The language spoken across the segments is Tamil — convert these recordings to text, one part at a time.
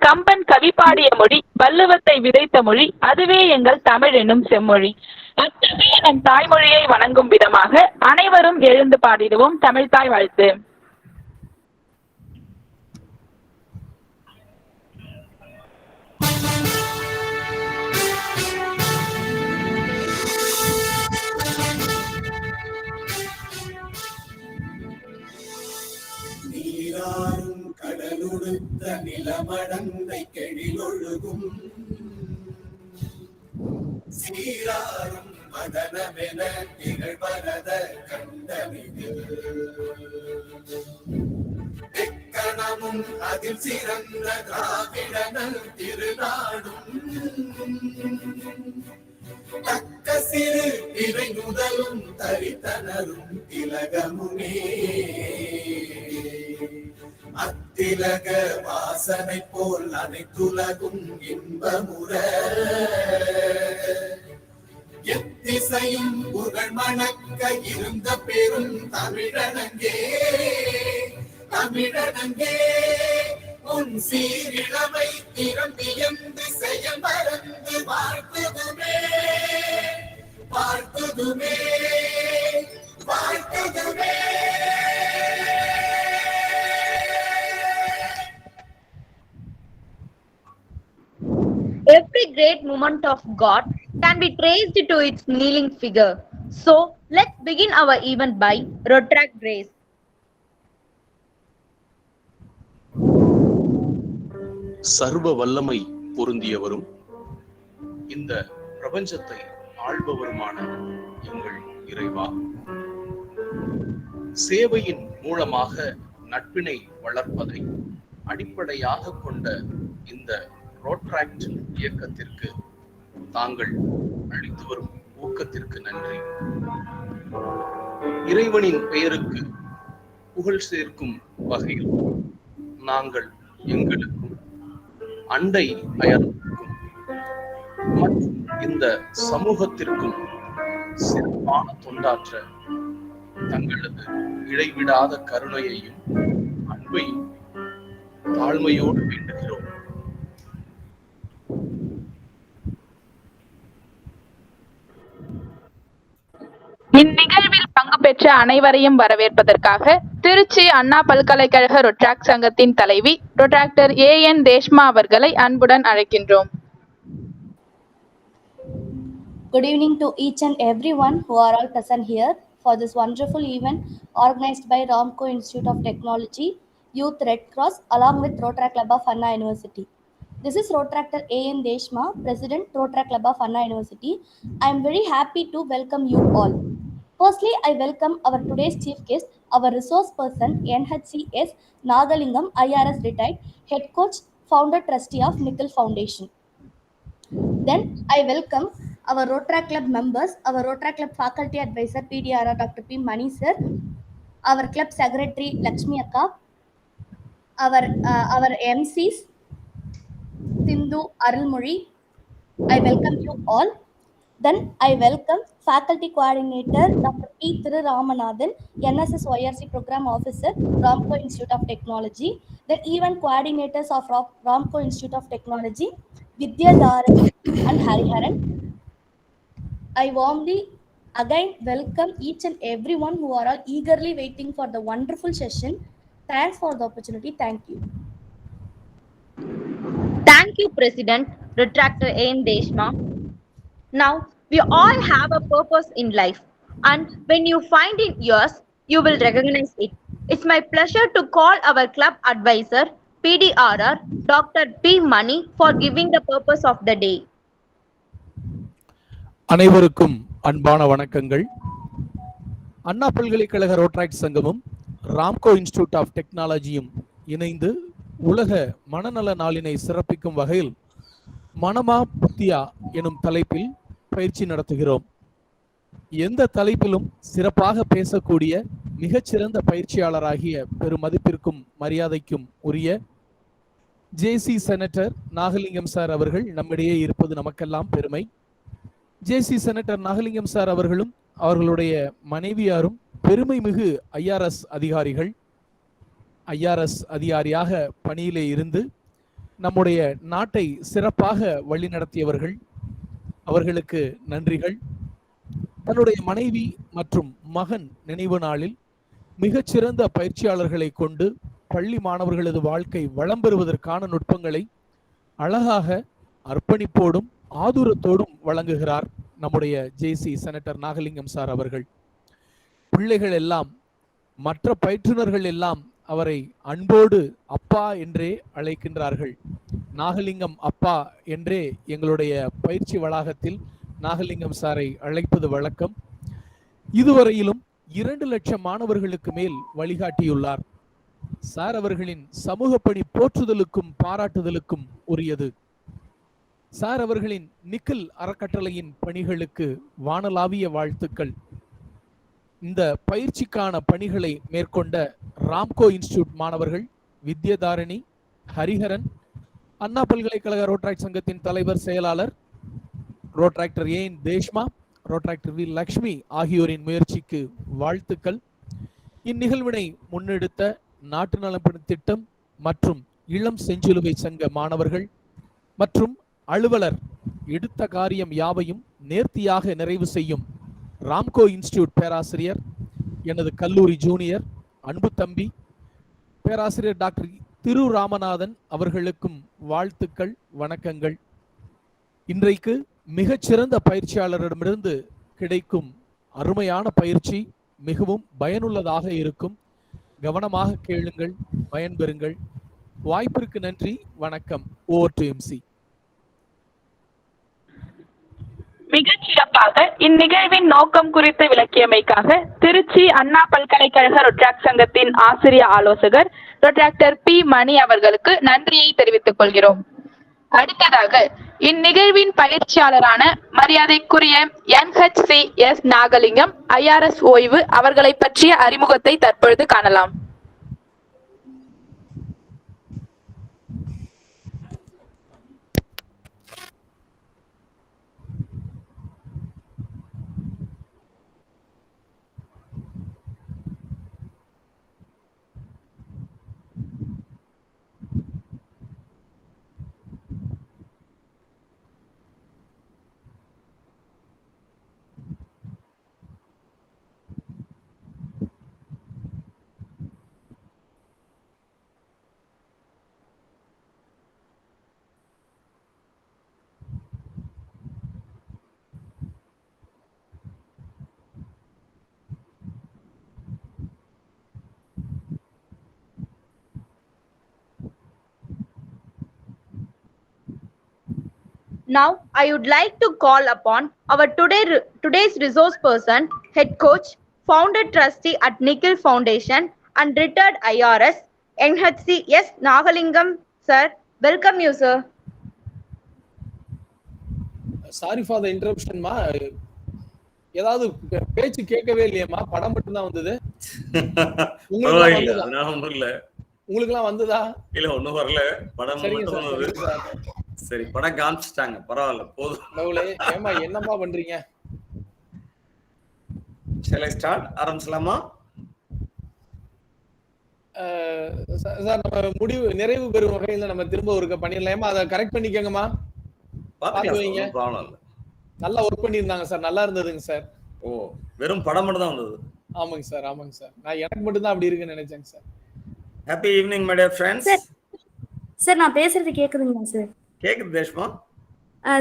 கம்பன் கவி பாடிய மொழி, வள்ளுவத்தை விதைத்த மொழி, அதுவே எங்கள் தமிழ் என்னும் செம்மொழி. அத்தகைய நம் தாய்மொழியை வணங்கும் விதமாக அனைவரும் எழுந்து பாடிடுவோம் தமிழ்தாய் வாழ்த்து. நீராறும் கடலுடுத்த நிலமடந்தை கெழிலொழுகும் சீராறும் மதனமென திகழ்வரத கண்டமிகு எக்கணமும் அதில் சிறந்த திராவிடனல் திருநாடும் தக்க சிறு இறை முதலும் தரித்தனரும் திலகமுமே அத்திலக வாசனை போல் அனைத்துலகும் இன்பமுற எத்திசையும் புகழ் மணக்க இருந்த பெரும் தமிழனங்கே தமிழனங்கே உன் சீரிழமை திறம்பியந்து செய்ய மறந்து வாழ்த்துதுமே வாழ்த்துதுமே வாழ்த்துதுமே. Every great moment of God can be traced to its kneeling figure. So, let's begin our event by Rotract Grace. சர்வ வல்லமை பொருந்தியவரும் இந்த பிரபஞ்சத்தை ஆள்பவருமான எங்கள் இறைவா, சேவையின் மூலமாக நட்பினை வளர்ப்பதை அடிப்படையாக கொண்ட இந்த ரோட்ராக்ட் இயக்கத்திற்கு தாங்கள் அளித்து வரும் ஊக்கத்திற்கு நன்றி. இறைவனின் பெயருக்கு புகழ் சேர்க்கும் வகையில் நாங்கள் எங்களுக்கும் அண்டை அயலுக்கும் மற்றும் இந்த சமூகத்திற்கும் சிறப்பான தொண்டாற்ற தங்களது இடைவிடாத கருணையையும் அன்பையும் தாழ்மையோடு வேண்டுகிறோம். இந்நிகழ்வில் பங்கு பெற்ற அனைவரையும் வரவேற்பதற்காக திருச்சி அண்ணா பல்கலைக்கழக ரொட்ராக்ட் சங்கத்தின் தலைவி ரொட்ராக்டர் ஏஎன் தேஷ்மா அவர்களை அன்புடன் அழைக்கின்றோம். Good evening to each and everyone who are all present here for this wonderful event organized by Ramco Institute of Technology, Youth Red Cross along with Rotaract Club of Anna University. This is Rotractor A.N. Deshma, President, Rotaract Club of Anna University. I am very happy to welcome you all. Firstly, I welcome our today's chief guest, our resource person, NHCS Nagalingam, IRS retired, head coach, founder trustee of Nickel Foundation. Then I welcome our Rotaract Club members, our Rotaract Club faculty advisor, PDR Dr. P. Mani sir, our club secretary, Lakshmi Akka, our MCs, Sindhu Arulmuri. I welcome you all. Then I welcome faculty coordinator Dr. P. Thiru Ramanathan, NSS YRC program officer, Ramco Institute of Technology. Then event coordinators of Ramco Institute of Technology, Vidya Dharan and Hariharan. I warmly again welcome each and everyone who are all eagerly waiting for the wonderful session. Thanks for the opportunity. Thank you. Thank you, President, Retractor A.N. Deshma. Now, we all have a purpose in life, and when you find it yours, you will recognize it. It's my pleasure to call our club advisor, PDRR, Dr. P. Mani, for giving the purpose of the day. அனைவருக்கும் அன்பான வணக்கங்கள். அண்ணா பல்கலைக்கழக ரோட்ராக்ட் சங்கமும் ராம்கோ இன்ஸ்டிடியூட் ஆஃப் டெக்னாலஜியும் இணைந்து உலக மனநல நாளினை சிறப்பிக்கும் வகையில் மனமா புத்தியா எனும் தலைப்பில் பயிற்சி நடத்துகிறோம். எந்த தலைப்பிலும் சிறப்பாக பேசக்கூடிய மிகச்சிறந்த பயிற்சியாளராகிய பெருமதிப்பிற்கும் மரியாதைக்கும் உரிய ஜேசி செனட்டர் நாகலிங்கம் சார் அவர்கள் நம்மிடையே இருப்பது நமக்கெல்லாம் பெருமை. ஜேசி செனட்டர் நாகலிங்கம் சார் அவர்களும் அவர்களுடைய மனைவியாரும் பெருமை மிகு ஐஆர்எஸ் அதிகாரிகள். ஐஆர்எஸ் அதிகாரியாக பணியிலே இருந்து நம்முடைய நாட்டை சிறப்பாக வழிநடத்தியவர்கள். அவர்களுக்கு நன்றிகள். தன்னுடைய மனைவி மற்றும் மகன் நினைவு நாளில் மிகச்சிறந்த பயிற்சியாளர்களை கொண்டு பள்ளி மாணவர்களது வாழ்க்கை வளம் பெறுவதற்கான நுட்பங்களை அழகாக அர்ப்பணிப்போடும் ஆதுரத்தோடும் வழங்குகிறார் நம்முடைய ஜேசி செனட்டர் நாகலிங்கம் சார் அவர்கள். பிள்ளைகள் எல்லாம், மற்ற பயிற்றுனர்கள் எல்லாம் அவரை அன்போடு அப்பா என்றே அழைக்கின்றார்கள். நாகலிங்கம் அப்பா என்றே எங்களுடைய பயிற்சி வளாகத்தில் நாகலிங்கம் சாரை அழைப்பது வழக்கம். இதுவரையிலும் 2 லட்சம் மாணவர்களுக்கு மேல் வழிகாட்டியுள்ளார். சார் அவர்களின் சமூக பணி போற்றுதலுக்கும் பாராட்டுதலுக்கும் உரியது. சார் அவர்களின் நிக்கில் அறக்கட்டளையின் பணிகளுக்கு வானளாவிய வாழ்த்துக்கள். இந்த பயிற்சிக்கான பணிகளை மேற்கொண்ட ராம்கோ இன்ஸ்டிடியூட் மாணவர்கள் வித்யதாரணி, ஹரிஹரன், அண்ணா பல்கலைக்கழக ரோட்ராக்ட் சங்கத்தின் தலைவர் செயலாளர் Rotaractor AN தேஷ்மா, Rotaractor we Lakshmi ஆகியோரின் முயற்சிக்கு வாழ்த்துக்கள். இந்நிகழ்வினை முன்னெடுத்த நாட்டு நலப்பணி திட்டம் மற்றும் இளம் செஞ்சிலுவை சங்க மாணவர்கள் மற்றும் அலுவலர் எடுத்த காரியம் யாவையும் நேர்த்தியாக நிறைவு செய்யும் ராம்கோ இன்ஸ்டிடியூட் பேராசிரியர், எனது கல்லூரி ஜூனியர் அன்பு தம்பி பேராசிரியர் டாக்டர் திரு ராமநாதன் அவர்களுக்கும் வாழ்த்துக்கள், வணக்கங்கள். இன்றைக்கு மிகச்சிறந்த பயிற்சியாளரிடமிருந்து கிடைக்கும் அருமையான பயிற்சி மிகவும் பயனுள்ளதாக இருக்கும். கவனமாக கேளுங்கள், பயன்பெறுங்கள். வாய்ப்பிற்கு நன்றி, வணக்கம். Over to MC. மிகச் சிறப்பாக இந்நிகழ்வின் நோக்கம் குறித்து விளக்கியமைக்காக திருச்சி அண்ணா பல்கலைக்கழக ரொட்ராக்ட் சங்கத்தின் ஆசிரிய ஆலோசகர் ரொட்ராக்டர் பி மணி அவர்களுக்கு நன்றியை தெரிவித்துக் கொள்கிறோம். அடுத்ததாக இந்நிகழ்வின் பயிற்சியாளரான மரியாதைக்குரிய NHCS நாகலிங்கம் IRS ஓய்வு அவர்களை பற்றிய அறிமுகத்தை தற்பொழுது காணலாம். Now, I would like to call upon our today's resource person, head coach, founder trustee at Nikhil Foundation and retired IRS, NHCS Nagalingam sir. Welcome you, sir. Sorry for the இன்டரப்ஷன்மா. ஏதாவது பேச்சு கேட்கவே இல்லையம்மா, படம் மட்டும் தான் வந்தது. உங்களுக்குலாம் வந்ததா? இல்ல ஒண்ணும் வரல, படம் மட்டும் வந்தது. சரி, படம் காமிச்சிட்டாங்க, பரவாயில்ல, போதும். ஏமா என்னம்மா பண்றீங்க? Shall I start? ஆரம்பிச்சலாமா? சார், நம்ம நிறைவு பெறும் வகையில் நம்ம திரும்ப ஒருக்க பண்ணிடலாமா? அதை கரெக்ட் பண்ணிக்கங்கம்மா. பாத்துவீங்க, நல்லா ஒர்க் பண்ணியிருந்தாங்க சார், நல்லா இருந்ததுங்க சார். ஓ, வெறும் படம் மட்டும் தான் வந்தது. ஆமாங்க சார், ஆமாங்க சார். நான் எனக்கு மட்டும் தான் அப்படி இருக்குன்னு நினைச்சேங்க sir. Happy evening my dear friends. Sir, நான் பேசுறது கேக்குதுங்களா சார்? கேக்குது தேஷ்மா.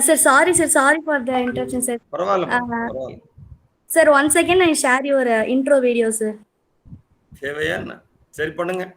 Sir, sorry for the interruption sir. பரவாயில்ல, பரவாயில்ல sir. Once again I share your intro video sir. தேவையா? சரி, பண்ணுங்க.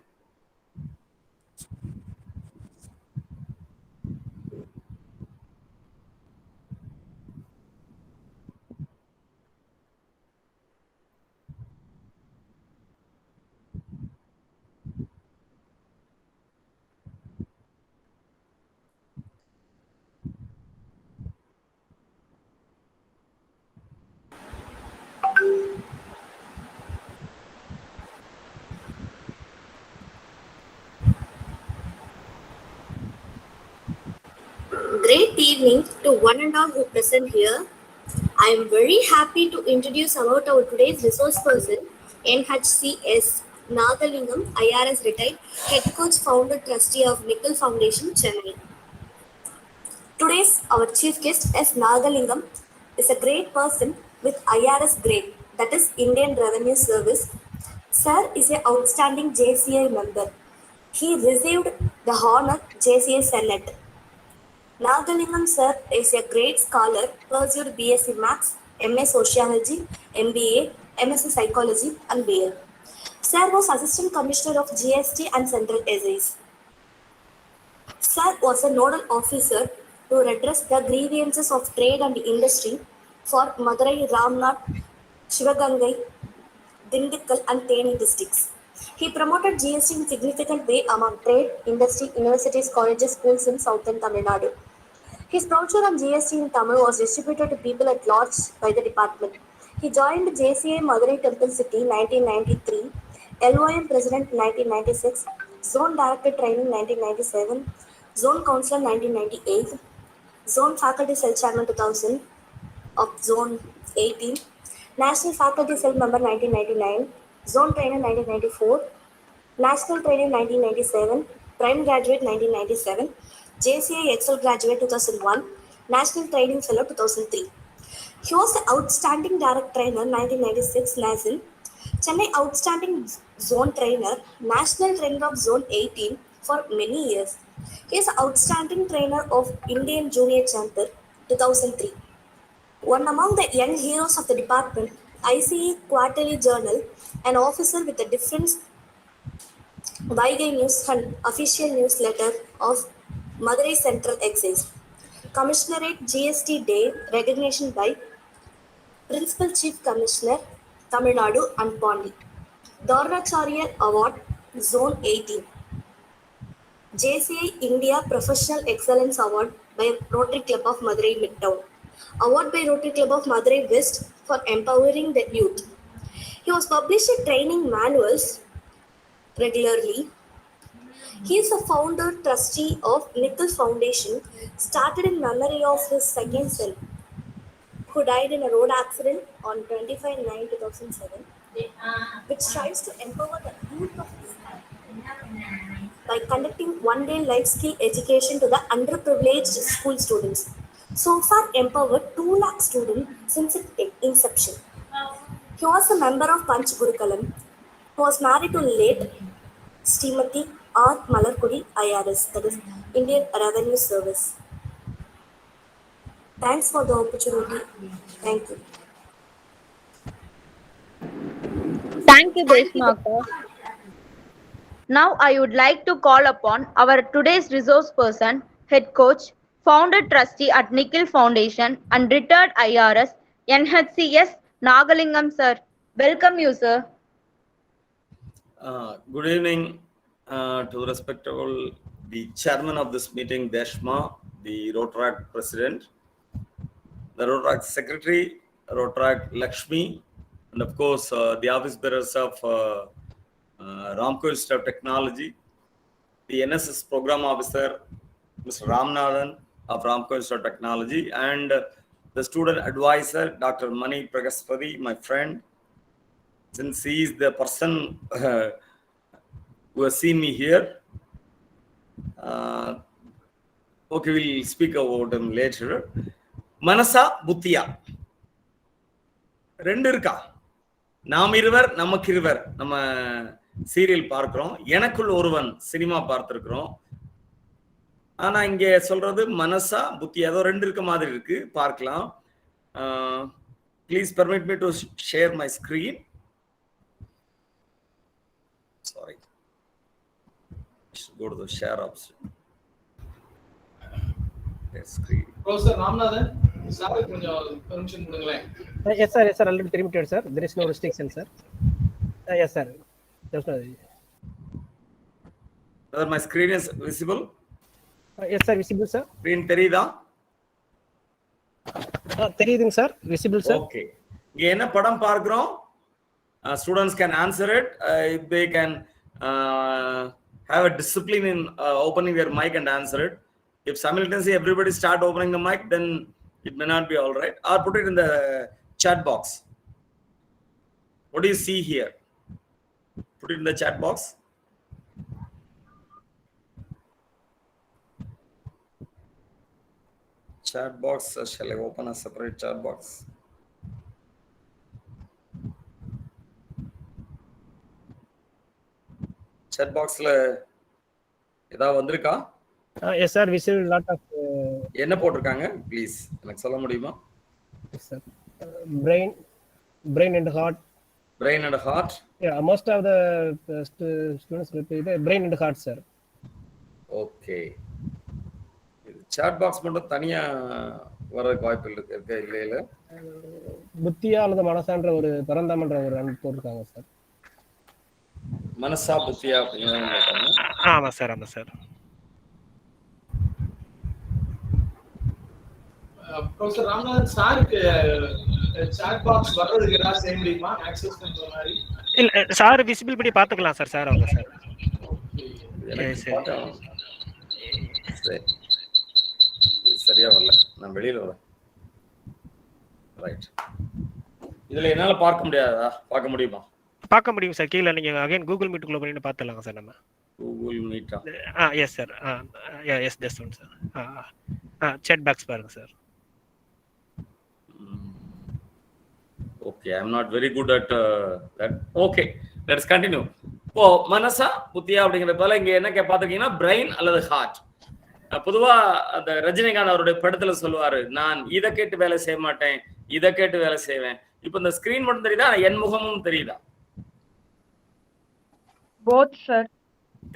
Great evening to one and all who present here. I am very happy to introduce about our today's resource person, NHCS Nagalingam, IRS retired, head coach, founder, trustee of Nickel Foundation, Chennai. Today's our chief guest S. Nagalingam is a great person with IRS grade, that is Indian Revenue Service. Sir is an outstanding JCI member. He received the honor JCI Senate. Nagalingam sir is a great scholar, pursued BSc Maths, MA Sociology, MBA, MSc Psychology and BA. Sir was Assistant Commissioner of GST and Central Excise. Sir was a nodal officer to redress the grievances of trade and industry for Madurai, Ramnath, Shivagangai, Dindikkal and Theni districts. He promoted GST in significant way among trade, industry, universities, colleges, schools in southern Tamil Nadu. His brochure on GST in Tamil was distributed to people at large by the department. He joined JCI Madurai Temple City 1993, LOM President 1996, Zone Director Training 1997, Zone Councillor 1998, Zone Faculty Cell Chairman 2000 of Zone 18, National Faculty Cell Member 1999, Zone Trainer 1994, National Trainer 1997, Prime Graduate 1997, JCI Excel Graduate 2001, National Training Fellow 2003. He was the Outstanding Direct Trainer 1996 NASIL, Chennai Outstanding Zone Trainer, National Trainer of Zone 18 for many years. He is Outstanding Trainer of Indian Junior Champion 2003. One among the young heroes of the department, ICE Quarterly Journal, an officer with a different Vaigai News and official newsletter of Madurai Central Excise. Commissionerate GST Day recognition by Principal Chief Commissioner, Tamil Nadu and Pondi. Dharmacharya Award, Zone 18. JCI India Professional Excellence Award by Rotary Club of Madurai Midtown. Award by Rotary Club of Madurai West for empowering the youth. He was publishing training manuals regularly. He is a founder trustee of Nickel Foundation, started in memory of his second son, who died in a road accident on 25/9/2007, which strives to empower the youth of his time by conducting one-day life skill education to the underprivileged school students. So far empowered 2 lakh students since its inception. He was a member of Panch Gurukulam, who was married to late Srimati R. Malarkudi IRS, that is Indian Revenue Service. Thanks for the opportunity. Thank you. Thank you, Deshmaka. Now I would like to call upon our today's resource person, head coach, founder trustee at Nickel Foundation and retired IRS, NHCS Nagalingam sir. Welcome you, sir. Good evening to the respectable the chairman of this meeting, Deshma, the Rotaract president, the Rotaract secretary, Rotaract Lakshmi, and of course the office bearers of Ramco Institute of Technology, the NSS program officer, Mr. Ramnathan of Ramco Institute of Technology, and the student advisor, Dr. Mani Pragaspati, my friend, since he is the person who has seen me here. Okay, we'll speak about him later. Manasa Buttiya. ரெண்டு இருக்கா? நாம் இருவர் நமக்கு இருவர் நம்ம சீரியல் பார்க்கிறோம். எனக்குள் ஒருவன் சினிமா பார்த்திருக்கிறோம். ஆனா இங்க சொல்றது மனசா புத்தி, ஏதோ ரெண்டு இருக்க மாதிரி இருக்கு, பார்க்கலாம். Please permit me to share my screen. Sorry. Go to the share option. Screen. Professor Ramnathan, sir, கொஞ்சம் permission கொடுங்களேன். Yes sir, I'll be permitted sir. There is no restriction sir. Yes sir. There's no. Whether my screen is visible? Yes sir, visible sir. Screen தெரியுதா? தெரியுதுங்க sir, visible sir. Okay. இங்க என்ன படம் பார்க்கிறோம்? Students can answer it if they can have a discipline in opening their mic and answer it. If simultaneously everybody start opening the mic, then it may not be all right. Or put it in the chat box. What do you see here? Put it in the chat box. Chat box, shall I open a separate chat box? Chat boxல ஏதாவது வந்திருக்கா? Yes, sir. We see a lot of என்ன போட்டிருக்காங்க ப்ளீஸ் எனக்கு சொல்ல முடியுமா? yes, sir. Brain and heart. Brain and heart. Yeah, most of the students will be the brain and heart, sir. Okay. chat box மட்டும் தனியா வரதுக்கு வாய்ப்பு இருக்கு இல்லையில? புத்தியா அல்லது மனசான்ற ஒரு பரந்தாமன்ற ஒரு அன்பு போட்டிருக்காங்க சார். மனசா புத்தியா அப்படிங்கிறாங்க. ஆமா சார், ஆமா சார். ப்ரொஃபசர் ராமநாதன் சாருக்கு சாட் பாக்ஸ் வர்றதுக்கு ஏதாவது செய்ய முடியுமா ஆக்சஸ் பண்ற மாதிரி? இல்ல சார் விசிபிள் படி பாத்துக்கலாம் சார். சார் அவங்க சார். சரியா வரல, நான் வெளியில வரேன். ரைட், இதுல என்னால பார்க்க முடியாதா? பார்க்க முடியுமா? பார்க்க முடியும் சார். கீழே நீங்க அகைன் கூகுள் மீட் குள்ள போய் பார்த்துடலாம் சார். நம்ம Google meetha? Yes sir. Yes that's one sir. chat box பாருங்க sir. Okay, I'm not very good at that. Okay, let's continue. இப்போ மனசா புத்தியா அப்படிங்கிற போல இங்க என்ன பாத்துக்கீங்கன்னா பிரெயின் அல்லது ஹார்ட். பொதுவா அந்த ரஜினிகாந்த் அவருடைய படத்துல சொல்லுவாரு, நான் இதை கேட்டு வேலை செய்ய மாட்டேன், இதை கேட்டு வேலை செய்வேன். இப்போ இந்த ஸ்கிரீன் மட்டும் தெரியுதா, என் முகமும் தெரியுதா? Both sir.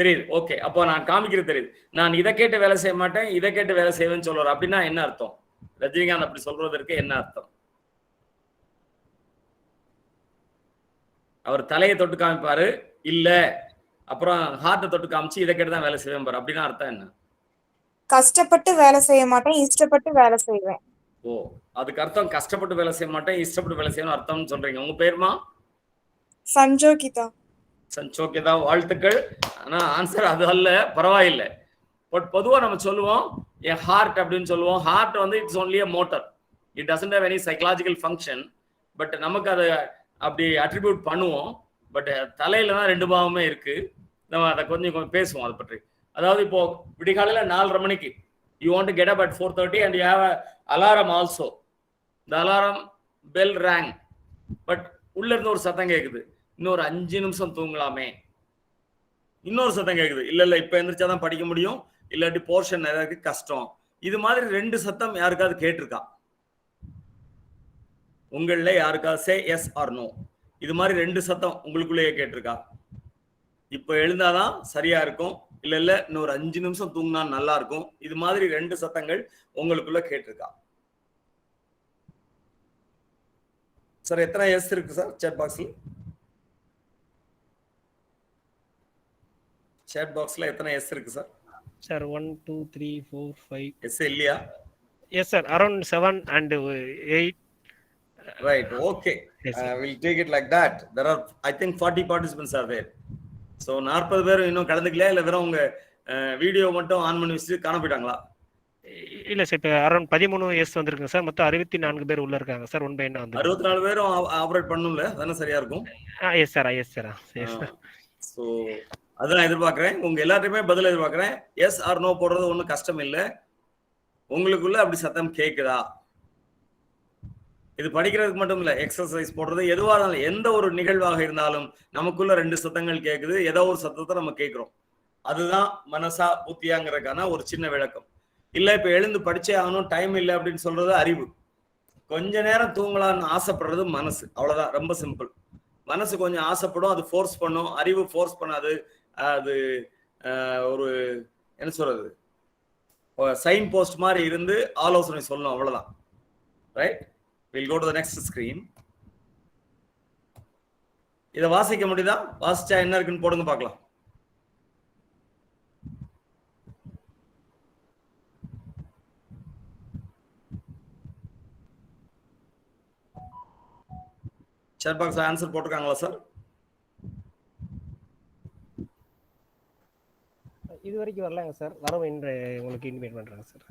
தெரியுது. ஓகே, அப்போ நான் காமிக்கிறது தெரியுது. நான் இதை கேட்டு வேலை செய்ய மாட்டேன், இதை கேட்டு வேலை செய்வேன்னு சொல்லுவார். அப்படின்னா என்ன அர்த்தம்? ரஜினிகாந்த் அப்படி சொல்றதற்கு என்ன அர்த்தம்? அவர் தலையை தொட்டு காமிப்பாரு, இல்ல அப்புறம் ஹார்ட்டை தொட்டு காமிச்சு இதை கேட்டு தான் வேலை செய்வேன் பாரு. அப்படின்னா அர்த்தம் என்ன? கஷ்டப்பட்டு வேலை செய்ய மாட்டேன், இஷ்டப்பட்டு வேலை செய்வேன். ஓ, அதுக்கு அர்த்தம் கஷ்டப்பட்டு வேலை செய்ய மாட்டேன், இஷ்டப்பட்டு வேலை செய்யணும் அர்த்தம்னு சொல்றீங்க. உங்க பேருமா? சஞ்சோகிதா. சஞ்சோகிதா, வாழ்த்துக்கள். ஆனா ஆன்சர் அது அல்ல, பரவாயில்லை. பட் பொதுவா நம்ம சொல்லுவோம் என் ஹார்ட் அப்படின்னு சொல்லுவோம். ஹார்ட் வந்து it's only a motor, it doesn't have any psychological function. But நமக்கு அதை அப்படி அட்ரிபியூட் பண்ணுவோம். பட் தலையில தான் ரெண்டு பாவமே இருக்கு. நம்ம அதை கொஞ்சம் பேசுவோம் அதை பற்றி. அதாவது இப்போ விடிகாலையில 4:30 மணிக்கு you want to get up at 4:30 and you have a alarm also. The alarm bell rang, but உள்ள இருந்து ஒரு சத்தம் கேக்குது, இன்னொரு 5 நிமிஷம் தூங்கலாமே. இன்னொரு சத்தம் கேக்குது, இல்ல இப்ப எந்திரிச்சாதான் படிக்க முடியும், இல்லாட்டி போர்ஷன் நிறைய கஷ்டம். இது மாதிரி 2 சத்தம் யாருக்காவது கேட்டிருக்கா? உங்கள யாருக்காவது சே எஸ் ஆர் நோ. இது மாதிரி 2 சத்தம் உங்களுக்குள்ளேயே கேட்டிருக்கா? இப்ப எழுந்தாதான் சரியா இருக்கும், இல்ல இன்னொரு 5 நிமிஷம் தூங்கினா நல்லா இருக்கும். இது மாதிரி 2 சத்தங்கள் உங்களுக்குள்ள கேட்டிருக்கா? சார் எத்தனை எஸ் இருக்கு சார் சேட் பாக்ஸ்ல? சேட் பாக்ஸ்ல எத்தனை எஸ் இருக்கு சார்? சார் 1 2 3 4 5 எஸ் இல்லையா? Yes sir, around 7 and 8. Right, okay. Yes, we'll take it like that. There are, I think 40 participants are there. So 40 பேர் இன்னும் கலந்துக்கலையா, இல்ல வெறும் உங்க வீடியோ மட்டும் ஆன் பண்ணி வச்சுட்டு காண போயிட்டாங்களா? இல்ல சார், இப்போ அரௌண்ட் 13 எஸ் வந்திருக்குங்க சார். மொத்தம் 64 பேர் உள்ள இருக்காங்க சார். 1 by 9 வந்து 64 பேரும் ஆபரேட் பண்ணணும்ல, அதானே சரியா இருக்கும்? Yes sir, yes sir. So அதான் எதிர்பார்க்குறேன். உங்க எல்லாத்தையுமே பதில் எதிர்பார்க்குறேன். எஸ் ஆர் நோ போடுறது ஒன்றும் கஷ்டம் இல்லை. உங்களுக்குள்ள அப்படி சத்தம் கேட்குதா? இது படிக்கிறதுக்கு மட்டும் இல்ல, எக்ஸசைஸ் போடுறது எதுவாக இருந்தாலும், எந்த ஒரு நிகழ்வாக இருந்தாலும் நமக்குள்ள 2 சத்தங்கள் கேட்குது. ஏதோ ஒரு சத்தத்தை நம்ம கேட்கிறோம். அதுதான் மனசா புத்தியாங்கிறதுக்கான ஒரு சின்ன விளக்கம். இல்ல இப்ப எழுந்து படிச்சே ஆகணும், டைம் இல்லை அப்படின்னு சொல்றது அறிவு. கொஞ்ச நேரம் தூங்கலாம்னு ஆசைப்படுறது மனசு, அவ்வளவுதான். ரொம்ப சிம்பிள். மனசு கொஞ்சம் ஆசைப்படும், அது ஃபோர்ஸ் பண்ணும். அறிவு ஃபோர்ஸ் பண்ணாது. அது ஒரு என்ன சொல்றது, சைன் போஸ்ட் மாதிரி இருந்து ஆலோசனை சொல்லணும், அவ்வளவுதான். Right, we'll go to the next screen. இத வாசிக்க முடியுதா? வாசிச்சா என்ன இருக்குன்னு போடுங்க பார்க்கலாம். chat box ஆன்சர் போட்டுருக்காங்களா சார்? இது வரைக்கும் வரலங்க சார். வரவும் உங்களுக்கு இன்வைட் பண்றாங்க சார்.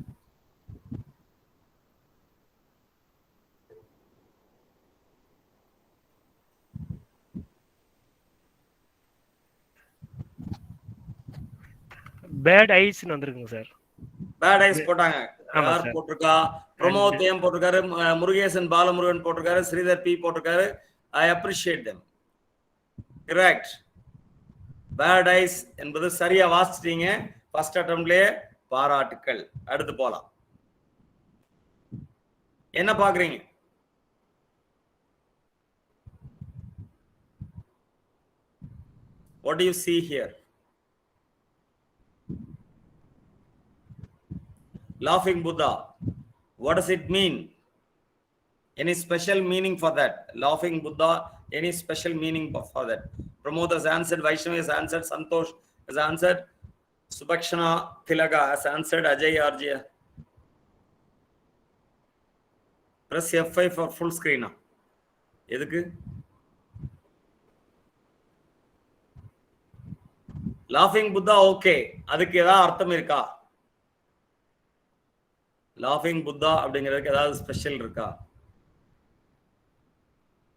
பேட் ஐஸ்னு வந்திருக்குங்க சார். பேட் ஐஸ் போட்டாங்க. ஆமா யார் சார். போட்டிருக்கா? பிரமோத் ஏம் போட்டிருக்காரு, முருகேசன் பாலமுருகன் போட்டிருக்காரு, ஸ்ரீதர் பி போட்டிருக்காரு. I appreciate them. Correct. Bad eyes என்பது சரியா வாசிச்சிட்டீங்க. ஃபர்ஸ்ட் அட்டெம்ப்ட்லயே பாராட்டுக்கள். அடுத்து போலாம். என்ன பாக்குறீங்க? What do you see here? Laughing Buddha. What does it mean? Any special meaning for that? Laughing Buddha, any special meaning for that? Pramod has answered, Vaishnavi has answered, Santosh has answered, Subhakshana Tilaga has answered, Ajay Arjya. Press F5 for full screen. எதுக்கு? Laughing Buddha, okay. அதுக்கு ஏதாவது அர்த்தம் இருக்கா? லாஃபிங் புத்தா அப்படிங்கிறதுக்கு ஏதாவது ஸ்பெஷல் இருக்கா?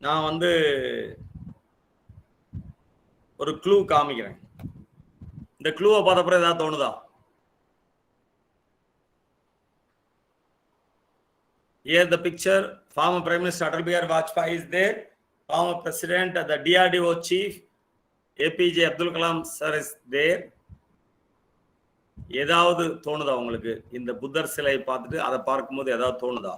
நான் வந்து ஒரு க்ளூ காமிக்கிறேன். இந்த க்ளூவை பார்த்த அப்புறம் ஏதாவது தோணுதா? Here the picture, former Prime Minister Atal Bihari Vajpayee is there. Former President, the DRDO Chief APJ Abdul Kalam sir is there. ஏதாவது தோணுதா உங்களுக்கு? இந்த புத்தர் சிலை பார்த்துட்டு அதை பார்க்கும்போது ஏதாவது தோணுதா?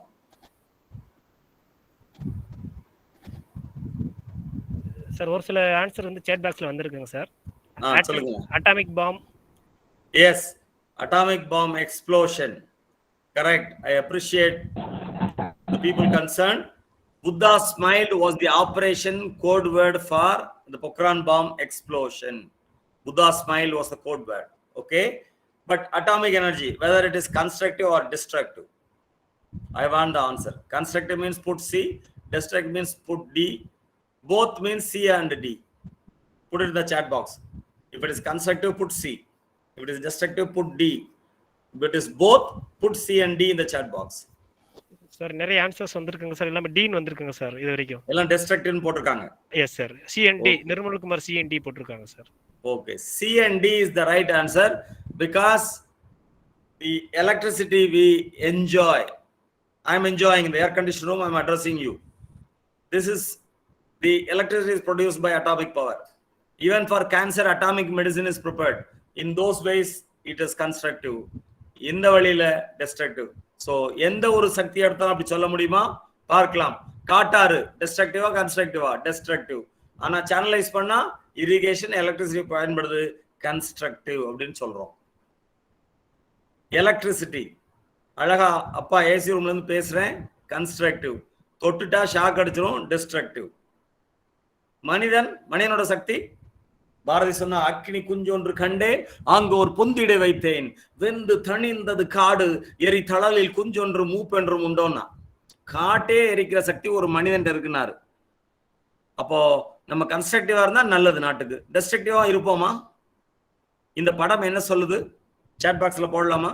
சார் ஒரு சில ஆன்சர் வந்து சேட் பாக்ஸ்ல வந்திருக்குங்க சார். சொல்லுங்க. Atomic bomb. Yes, atomic bomb explosion. Correct. I appreciate the people concerned. Buddha smiled was the operation code word for the Pokhran bomb explosion. Buddha smile was the code word. Okay. But atomic energy, whether it is constructive or destructive, I want the answer. Constructive means put C, destructive means put D. Both means C and D. Put it in the chat box. If it is constructive, put C. If it is destructive, put D. If it is both, put C and D in the chat box. Sir நிறைய ஆன்சர்ஸ் வந்திருக்குங்க சார். எல்லாமே டீன் வந்திருக்குங்க சார் இது வரைக்கும். எல்லாம் destructive போட்டிருக்காங்க. Yes sir. CND Nirmalkumar CND போட்டிருக்காங்க sir. Okay, C and D is the right answer because the electricity we enjoy. I'm enjoying in the air conditioned room. I'm addressing you. This is the electricity is produced by atomic power. Even for cancer, atomic medicine is prepared. In those ways, it is constructive. இந்த வழியில destructive. So எந்த ஒரு சக்தி எடுத்தாலும் அப்படி சொல்ல முடியுமா? பார்க்கலாம். காட்டாறு destructive constructive destructive. ஆனா சேனலைஸ் பண்ணா இரிகேஷன் எலக்ட்ரிசிட்டி பயன்படுது கன்ஸ்ட்ரக்டிவ் அப்படின்னு சொல்றோம். எலக்ட்ரிசிட்டி அழகா அப்பா ஏசி ரூம்ல இருந்து பேசுறேன் கன்ஸ்ட்ரக்டிவ். தொட்டுட்டா ஷாக் அடிச்சிரும் டிஸ்ட்ரக்டிவ். மனிதனோட சக்தி பாரதி சொன்ன அக்கினி குஞ்சொன்று கண்டேன் அங்கு ஒரு பொந்திடை வைத்தேன் வெந்து தணிந்தது காடு எரி தளலில் குஞ்சொன்று மூப்பென்றும் உண்டோன்னா காட்டே எரிக்கிற சக்தி ஒரு மனிதன் இருக்குனாரு. அப்போ நம்ம கன்ஸ்ட்ரக்டிவா இருந்தா நல்லது நாட்டுக்கு. டெஸ்ட்ரக்டிவா இருப்போமா? இந்த படம் என்ன சொல்லுது? சாட் பாக்ஸ்ல போடலாமா?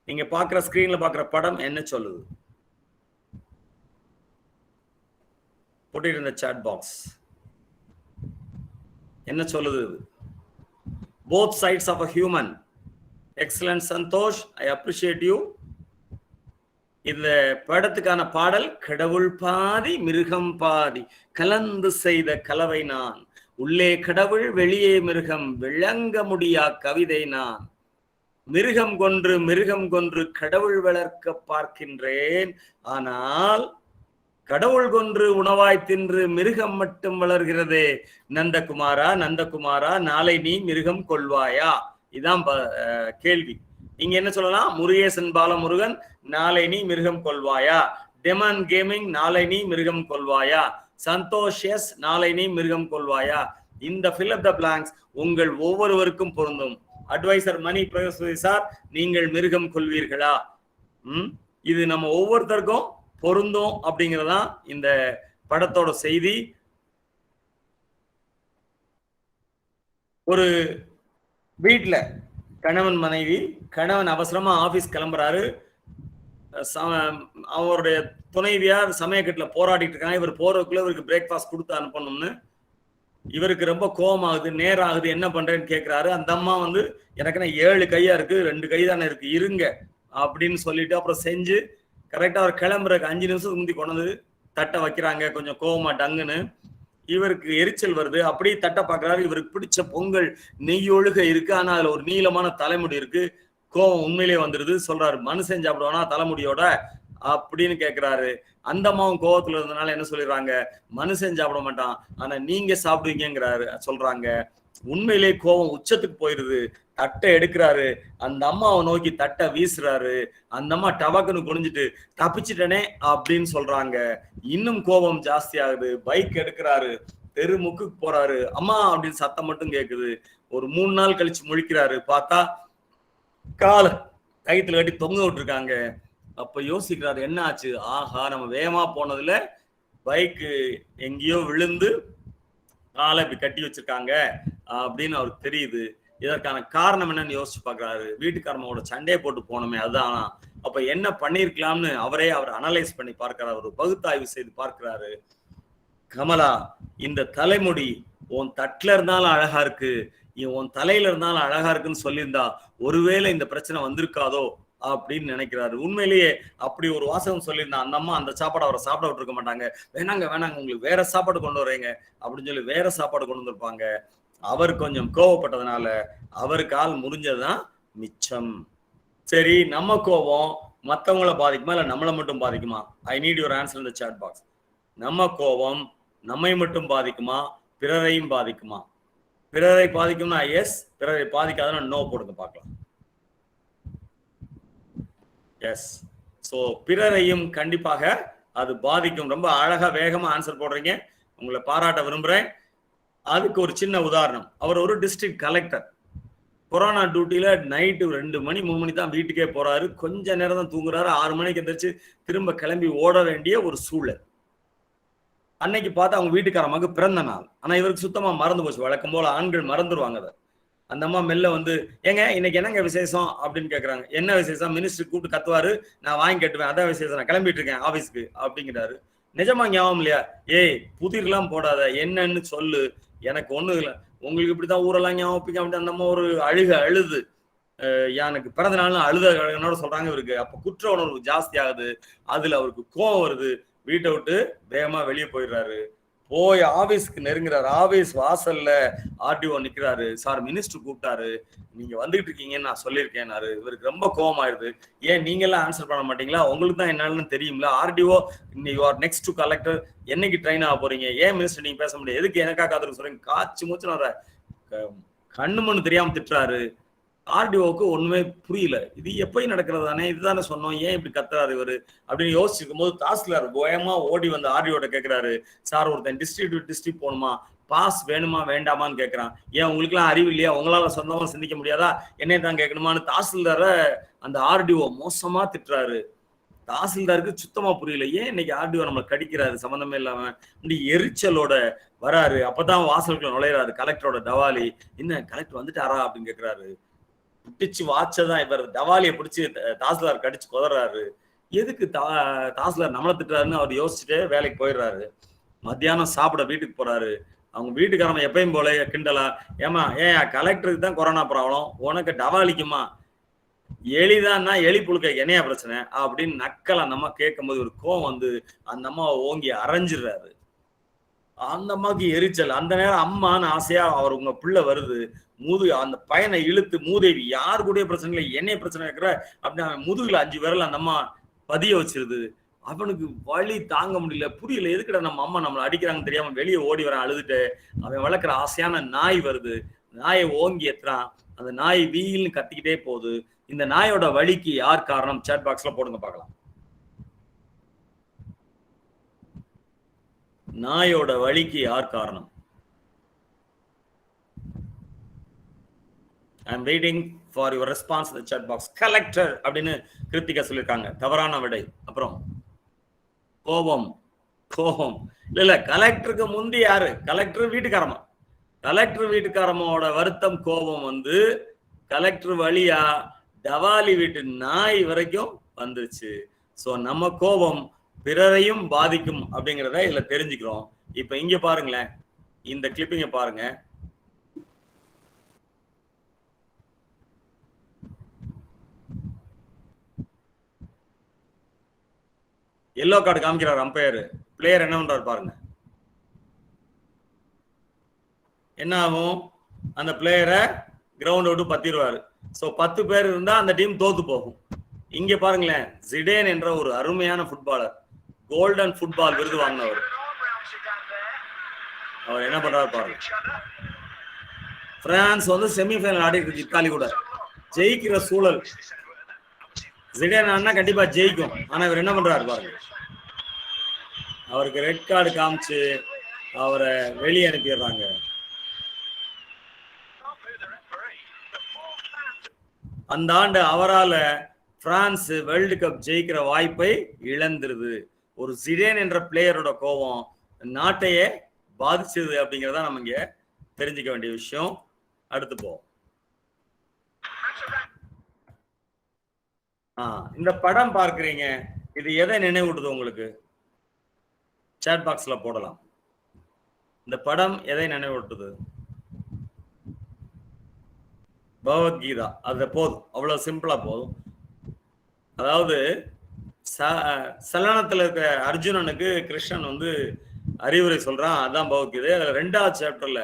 நீங்க பாக்குற ஸ்கிரீன்ல பாக்குற படம் என்ன சொல்லுது? put it in the chat box. என்ன சொல்லுது? Both sides of a human. Excellent Santosh, I appreciate you. இந்த படத்துக்கான பாடல் கடவுள் பாதி மிருகம் பாதி கலந்து செய்த கலவை நான் உள்ளே கடவுள் வெளியே மிருகம் விளங்க முடியா கவிதை நான் மிருகம் கொன்று கடவுள் வளர்க்க பார்க்கின்றேன் ஆனால் கடவுள் கொன்று உணவாய் தின்று மிருகம் மட்டும் வளர்கிறதே நந்தகுமாரா நாளை நீ மிருகம் கொள்வாயா? இதான் கேள்வி. இங்க என்ன சொல்லலாம்? முருகேசன் பாலமுருகன் நாளை நீ மிருகம் கொள்வாயா? டெமன் கேமிங் நாளை நீ மிருகம் கொள்வாயா? சந்தோஷ் நாளை நீ மிருகம் கொள்வாயா? இந்த fill up the blanks உங்கள் ஒவ்வொருவருக்கும் பொருந்தும். அட்வைசர் மணி பிரகஸ்பதி சார், நீங்கள் மிருகம் கொள்வீர்களா? இது நம்ம ஒவ்வொருத்தருக்கும் பொருந்தும் அப்படிங்கறதான் இந்த படத்தோட செய்தி. ஒரு வீட்டுல கணவன் மனைவி, கணவன் அவசரமா ஆபீஸ் கிளம்புறாரு, அவருடைய துணைவியார் சமயக்கட்டுல போராடிட்டு இருக்காங்க. இவர் போறதுக்குள்ள இவருக்கு பிரேக்ஃபாஸ்ட் கொடுத்து அனுப்பணும்னு இவருக்கு ரொம்ப கோபம் ஆகுது, நேரம் ஆகுது, என்ன பண்றேன்னு கேட்கிறாரு. அந்த அம்மா வந்து எனக்கு என்ன 7 கையா இருக்கு, 2 கை தானே இருக்கு, இருங்க அப்படின்னு சொல்லிட்டு அப்புறம் செஞ்சு கரெக்டா அவர் கிளம்புறதுக்கு 5 நிமிஷத்துக்கு முந்தி கொண்டு வந்து தட்டை வைக்கிறாங்க. கொஞ்சம் கோவமா டங்குன்னு இவருக்கு எரிச்சல் வருது. அப்படியே தட்டை பாக்குறாரு. இவருக்கு பிடிச்ச பொங்கல் நெய்யொழுக இருக்கு, ஆனா அதுல ஒரு நீளமான தலைமுடி இருக்கு. கோவம் உண்மையிலேயே வந்துருது. சொல்றாரு, மனுஷன் சாப்பிடுவானா தலைமுடியோட அப்படின்னு கேட்கிறாரு. அந்த அம்மாவும் கோவத்துல இருந்தனால என்ன சொல்லிடுறாங்க, மனுஷன் சாப்பிட மாட்டான், ஆனா நீங்க சாப்பிடுவீங்கிறாரு சொல்றாங்க. உண்மையிலே கோவம் உச்சத்துக்கு போயிருது. தட்டை எடுக்கிறாரு, அந்த அம்மாவை நோக்கி தட்டை வீசுறாரு. அந்த அம்மா டபக்குன்னு குனிஞ்சிட்டு தப்பிச்சிட்டனே அப்படின்னு சொல்றாங்க. இன்னும் கோபம் ஜாஸ்தி ஆகுது. பைக் எடுக்கிறாரு, தெருமுக்கு போறாரு. அம்மா அப்படின்னு சத்தம் மட்டும் கேக்குது. ஒரு 3 நாள் கழிச்சு முழிக்கிறாரு. பார்த்தா கால கைத்துல கட்டி தொங்க விட்டுருக்காங்க. அப்ப யோசிக்கிறாரு, என்ன ஆச்சு? ஆஹா, நம்ம வேகமா போனதுல பைக்கு எங்கேயோ விழுந்து காலை இப்படி கட்டி வச்சிருக்காங்க அப்படின்னு அவருக்கு தெரியுது. இதற்கான காரணம் என்னன்னு யோசிச்சு பாக்குறாரு. வீட்டுக்காரமோட சண்டையை போட்டு போனோமே அதுதான். அப்ப என்ன பண்ணிருக்கலாம்னு அவர் அனலைஸ் பண்ணி பார்க்கிறாரு, ஒரு பகுத்தாய்வு செய்து பார்க்கிறாரு. கமலா, இந்த தலைமுடி உன் தட்டுல இருந்தாலும் அழகா இருக்கு, உன் தலையில இருந்தாலும் அழகா இருக்குன்னு சொல்லியிருந்தா ஒருவேளை இந்த பிரச்சனை வந்திருக்காதோ அப்படின்னு நினைக்கிறாரு. உண்மையிலேயே அப்படி ஒரு வாசகம் சொல்லியிருந்தா அந்த அம்மா அந்த சாப்பாடு அவரை சாப்பிட விட்டுருக்க மாட்டாங்க. வேணாங்க உங்களுக்கு வேற சாப்பாடு கொண்டு வரீங்க அப்படின்னு சொல்லி வேற சாப்பாடு கொண்டு வந்திருப்பாங்க. அவர் கொஞ்சம் கோவப்பட்டதுனால அவருக்கு ஆள் முறிஞ்சதுதான் மிச்சம். சரி, நம்ம கோபம் மற்றவங்களை பாதிக்குமா இல்ல நம்மளை மட்டும் பாதிக்குமா? I need your answer in the chat box. நம்ம கோபம் நம்மை மட்டும் பாதிக்குமா பிறரையும் பாதிக்குமா? பிறரை பாதிக்கும்னா எஸ், பிறரை பாதிக்காதுன்னா நோ போடுங்க பார்க்கலாம். எஸ். சோ பிறரையும் கண்டிப்பாக அது பாதிக்கும். ரொம்ப அழகா வேகமா ஆன்சர் போடுறீங்க, உங்களை பாராட்ட விரும்புறேன். அதுக்கு ஒரு சின்ன உதாரணம். அவர் ஒரு டிஸ்ட்ரிக்ட் கலெக்டர். கொரோனா டியூட்டியில நைட்டு 2 மணி 3 மணி தான் வீட்டுக்கே போறாரு. கொஞ்ச நேரம் தான் தூங்குறாரு. 6 மணிக்கு எந்திரிச்சு திரும்ப கிளம்பி ஓட வேண்டிய ஒரு சூழல். அன்னைக்கு பார்த்தா அவங்க வீட்டுக்காரமாக பிறந்த நாள். ஆனா இவருக்கு சுத்தமா மறந்து போச்சு. வழக்கம் போல ஆண்கள் மறந்துடுவாங்க அதை. அந்த அம்மா மெல்ல வந்து, ஏங்க இன்னைக்கு என்னங்க விசேஷம் அப்படின்னு கேட்கறாங்க. என்ன விசேஷம்? மினிஸ்டர் கூப்பிட்டு கத்துவாரு, நான் வாங்கி கட்டுவேன், அதான் விசேஷம், நான் கிளம்பிட்டு இருக்கேன் ஆபீஸ்க்கு அப்படிங்கிறாரு. நிஜமா ஞாபகம் இல்லையா? ஏய் புதிர்லாம் போடாத, என்னன்னு சொல்லு, எனக்கு ஒண்ணு இல்லை, உங்களுக்கு இப்படிதான் ஊரெல்லாம் ஞாபகம் அப்படி அந்த அம்மா ஒரு அழுது எனக்கு பிறந்த நாள்னு அழுதோட சொல்றாங்க இவருக்கு. அப்ப குற்ற உணர்வு ஜாஸ்தி ஆகுது. அதுல அவருக்கு கோவம் வருது. வீட்டை விட்டு வேகமா வெளியே போயிடுறாரு. போய் ஆபீஸ்க்கு நெருங்குறாரு. ஆபீஸ் வாசல்ல ஆர்டிஓ நிக்கிறாரு. சார் மினிஸ்டர் கூப்பிட்டாரு, நீங்க வந்துட்டு இருக்கீங்கன்னு நான் சொல்லியிருக்கேன்னாரு. இவருக்கு ரொம்ப கோவம் ஆயிடுது. ஏன் நீங்க எல்லாம் ஆன்சர் பண்ண மாட்டீங்களா? உங்களுக்கு தான் என்னன்னு தெரியுங்களா? RTO you are next to collector, என்னைக்கு ட்ரெயின் ஆக போறீங்க? ஏன் மினிஸ்டர் நீங்க பேச முடியாது? எதுக்கு எனக்கா காத்துக்கு சொல்றீங்க? காய்ச்சி மூச்சு கண்ணு மண்ணு தெரியாம திட்டுறாரு. ஆர்டிஓக்கு ஒண்ணுமே புரியல. இது எப்பயும் நடக்கிறது தானே, இதுதானே சொன்னோம், ஏன் இப்படி கத்துறாரு இவரு அப்படின்னு யோசிச்சிருக்கும் போது தாசில்தார் கோயமா ஓடி வந்து ஆர்டிஓட கேட்கிறாரு, சார் ஒருத்தன் டிஸ்ட்ரிக்ட் போகணுமா, பாஸ் வேணுமா வேண்டாமான்னு கேட்கறான். ஏன் உங்களுக்கு எல்லாம் அறிவு இல்லையா? உங்களால சொந்தமா சிந்திக்க முடியாதா? என்னை தான் கேட்கணுமான்னு தாசில்தார அந்த ஆர்டிஓ மோசமா திட்டுறாரு. தாசில்தாருக்கு சுத்தமா புரியல, ஏன் இன்னைக்கு ஆர்டிஓ நம்ம கடிக்கிறாரு சம்பந்தமே இல்லாம. இப்படி எரிச்சலோட வராரு. அப்பதான் வாசலுக்குள்ள நுழையிறாரு கலெக்டரோட டவாலி. என்ன கலெக்டர் வந்துட்டாரா அப்படின்னு கேட்கிறாரு. பிடிச்சு வாட்சதான் இவர் டவாலியை பிடிச்சு தாசில்தார் கடிச்சு கொதறாரு. எதுக்கு தாசில்தார் நம்மளை திட்டுறாருன்னு அவர் யோசிச்சுட்டு வேலைக்கு போயிடுறாரு. மத்தியானம் சாப்பிட வீட்டுக்கு போறாரு. அவங்க வீட்டுக்காரங்க எப்பயும் போல கிண்டலா, ஏமா ஏன் கலெக்டருக்கு தான் கொரோனா ப்ராப்ளம், உனக்கு டவாலிக்குமா, எலிதான்னா எலி புழுக்க என்னையா பிரச்சனை அப்படின்னு நக்கல் அந்த அம்மா கேட்கும் போது ஒரு கோவம் வந்து அந்த அம்மாவை ஓங்கி அரைஞ்சிடுறாரு. அந்த அம்மாவுக்கு எரிச்சல். அந்த நேரம் அம்மான்னு ஆசையா அவர் உங்க பிள்ளை வருது, அந்த பையனை இழுத்து மூதேவி யாரு கூட பிரச்சனை இல்லை என்னைய பிரச்சனை இருக்கிற அப்படி முதுகுல 5 விரல் அந்த அம்மா பதிய வச்சிருது. அவனுக்கு வலி தாங்க முடியல. புரியல, எதுக்கிட்ட நம்ம அம்மா நம்மளை அடிக்கிறாங்கன்னு தெரியாம வெளியே ஓடி வரான் அழுதுட்டு. அவன் வளர்க்குற ஆசையான நாய் வருது. நாயை ஓங்கி எத்துறான். அந்த நாய் வீல்னு கத்திக்கிட்டே போகுது. இந்த நாயோட வலிக்கு யார் காரணம்? சாட் பாக்ஸ்ல போடுங்க பார்க்கலாம். நாயோட வலிக்கு யார் காரணம்? I'm waiting for your response in the chat box. Collector அப்படின்னு கிருத்திகா சொல்லியிருக்காங்க. தவறான விடை. அப்புறம் கோபம் இல்ல கலெக்டருக்கு முந்தி யாரு? கலெக்டர் வீட்டுக்காரமா. கலெக்டர் வீட்டுக்காரமோட வருத்தம் கோபம் வந்து கலெக்டர் வழியா டவாலி வீட்டு நாய் வரைக்கும் வந்துருச்சு. சோ நம்ம கோபம் பிறரையும் பாதிக்கும் அப்படிங்கிறத இதுல தெரிஞ்சுக்கிறோம். இப்ப இங்க பாருங்களேன், இந்த கிளிப்பிங்க பாருங்க. எல்லோ கார்டு காமிக்கிறார் அம்பையர். பிளேயர் என்ன பண்றாரு பாருங்க. என்ன ஆகும்? அந்த பிளேயரை கிரவுண்ட் விட்டு பத்திடுவாரு. ஸோ 10 பேர் இருந்தா அந்த டீம் தோத்து போகும். இங்க பாருங்களேன், ஜிடேன் என்ற ஒரு அருமையான ஃபுட்பாலர், கோல்டன் ஃபுட்பால் விருது வாங்கினவர். அவர் என்ன பண்றாரு பாருங்க. பிரான்ஸ் வந்து செமிஃபைனல் ஆடி இருக்கு இத்தாலி கூட, ஜெயிக்கிற சூழல். ஜிடேன் ஆனா கண்டிப்பா ஜெயிக்கும். ஆனா இவர் என்ன பண்றாரு பாருங்க, அவருக்கு ரெட் கார்டு காமிச்சு அவரை வெளியே அனுப்பிடுறாங்க. அந்த ஆண்டு அவரால் பிரான்ஸ் வேர்ல்டு கப் ஜெயிக்கிற வாய்ப்பை இழந்துருது. ஒரு ஜிடேன் என்ற பிளேயரோட கோபம் நாட்டையே பாதிச்சது அப்படிங்கிறத நம்ம இங்க தெரிஞ்சுக்க வேண்டிய விஷயம். அடுத்து போவோம். இந்த படம் பார்க்கிறீங்க, இது எதை நினைவூட்டுது உங்களுக்கு? சாட் பாக்ஸ்ல போடலாம். இந்த படம் எதை நினைவூட்டுது? பகவத்கீதா. அது போதும், அவ்வளவு சிம்பிளா போதும். அதாவது சலனத்துல இருக்க அர்ஜுனனுக்கு கிருஷ்ணன் வந்து அறிவுரை சொல்றான். அதான் பகவத்கீதை. அதுல 2வது சாப்டர்ல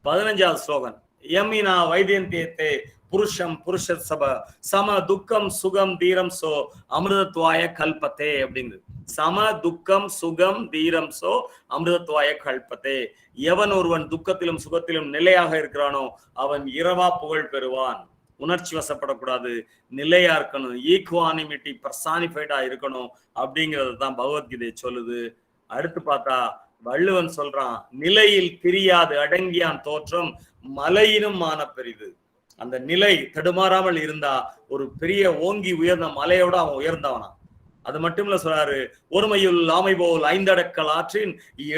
15வது ஸ்லோகன், யமினா வைத்தியந்தே புருஷம் புருஷ சப சம துக்கம் சுகம் தீரம் சோ அமிர்தத்வாய கல்பத்தே அப்படிங்குது. சம துக்கம் சுகம் தீரம் சோ அமிர்தத்வாய கல்பத்தே. எவன் ஒருவன் துக்கத்திலும் சுகத்திலும் நிலையாக இருக்கிறானோ அவன் இரவா புகழ் பெறுவான். உணர்ச்சி வசப்படக்கூடாது, நிலையா இருக்கணும், ஈக்குவானிமிட்டி பர்சானிஃபைடா இருக்கணும் அப்படிங்கிறது தான் பகவத்கீதை சொல்லுது. அடுத்து பார்த்தா வள்ளுவன் சொல்றான், நிலையில் பிரியாது அடங்கியான் தோற்றம் மலையினும் மான பெரிது. அந்த நிலை தடுமாறாமல் இருந்தா ஒரு பெரிய ஓங்கி உயர்ந்த மலையோட அவன் உயர்ந்தவனா. அது மட்டும் இல்ல சொல்றாரு, ஒருமையுள் ஆமை போல் 5 அடக்கல் ஆற்றின்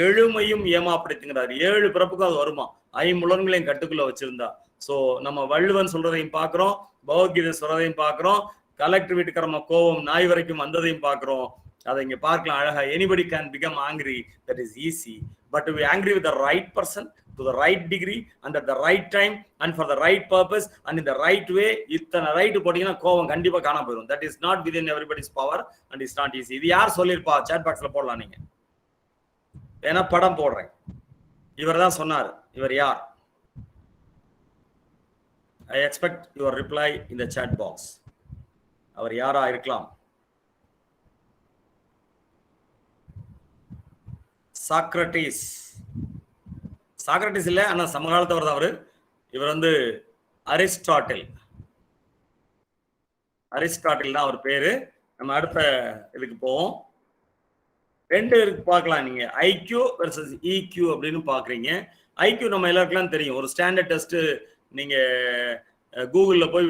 எழுமையும் ஏமாப்படுத்துங்கிறாரு. 7 பிறப்புக்கும் அது வருமா, 5 முலன்களையும் கட்டுக்குள்ள வச்சிருந்தா. சோ நம்ம வள்ளுவன் சொல்றதையும் பாக்குறோம், பகவத்கீதை சொல்றதையும் பாக்குறோம், கலெக்டர் வீட்டுக்காரமா கோபம் நாய் வரைக்கும் வந்ததையும் பாக்குறோம். அதை இங்க பார்க்கலாம் அழகா. Anybody can become angry, that is easy, but we angry with the right person to the right degree and at the right time and for the right purpose and in the right way. இத்தனை ரைட் போட்டீங்கன்னா கோவம் கண்டிப்பா காணாம போயிடும். that is not within everybody's power and it's not easy. இது யார் சொல்லிருப்பா? chat boxல போடலாம் நீங்க. ஏன்னா படம் போடுறேன், இவர் தான் சொன்னார். இவர் யார்? I expect your reply in the chat box. அவர் யாரா இருக்கலாம்? சாக்ரட்டிஸ். சாக்ரட்டிஸ் இல்ல, ஆனா சமகாலத்தவர் தான் அவரு. இவர் வந்து அரிஸ்டாட்டில். அரிஸ்டாட்டில் தான் அவர் பேரு. நம்ம அடுத்த இதுக்கு போவோம். 2 இருக்கு பார்க்கலாம் நீங்க, ஐக்யூ வெர்சஸ் இக்யூ அப்படின்னு பாக்குறீங்க. ஐக்யூ நம்ம எல்லாருக்கும் தெரியும், ஒரு ஸ்டாண்டர்ட் டெஸ்ட். நீங்க கூகுள்ல போய்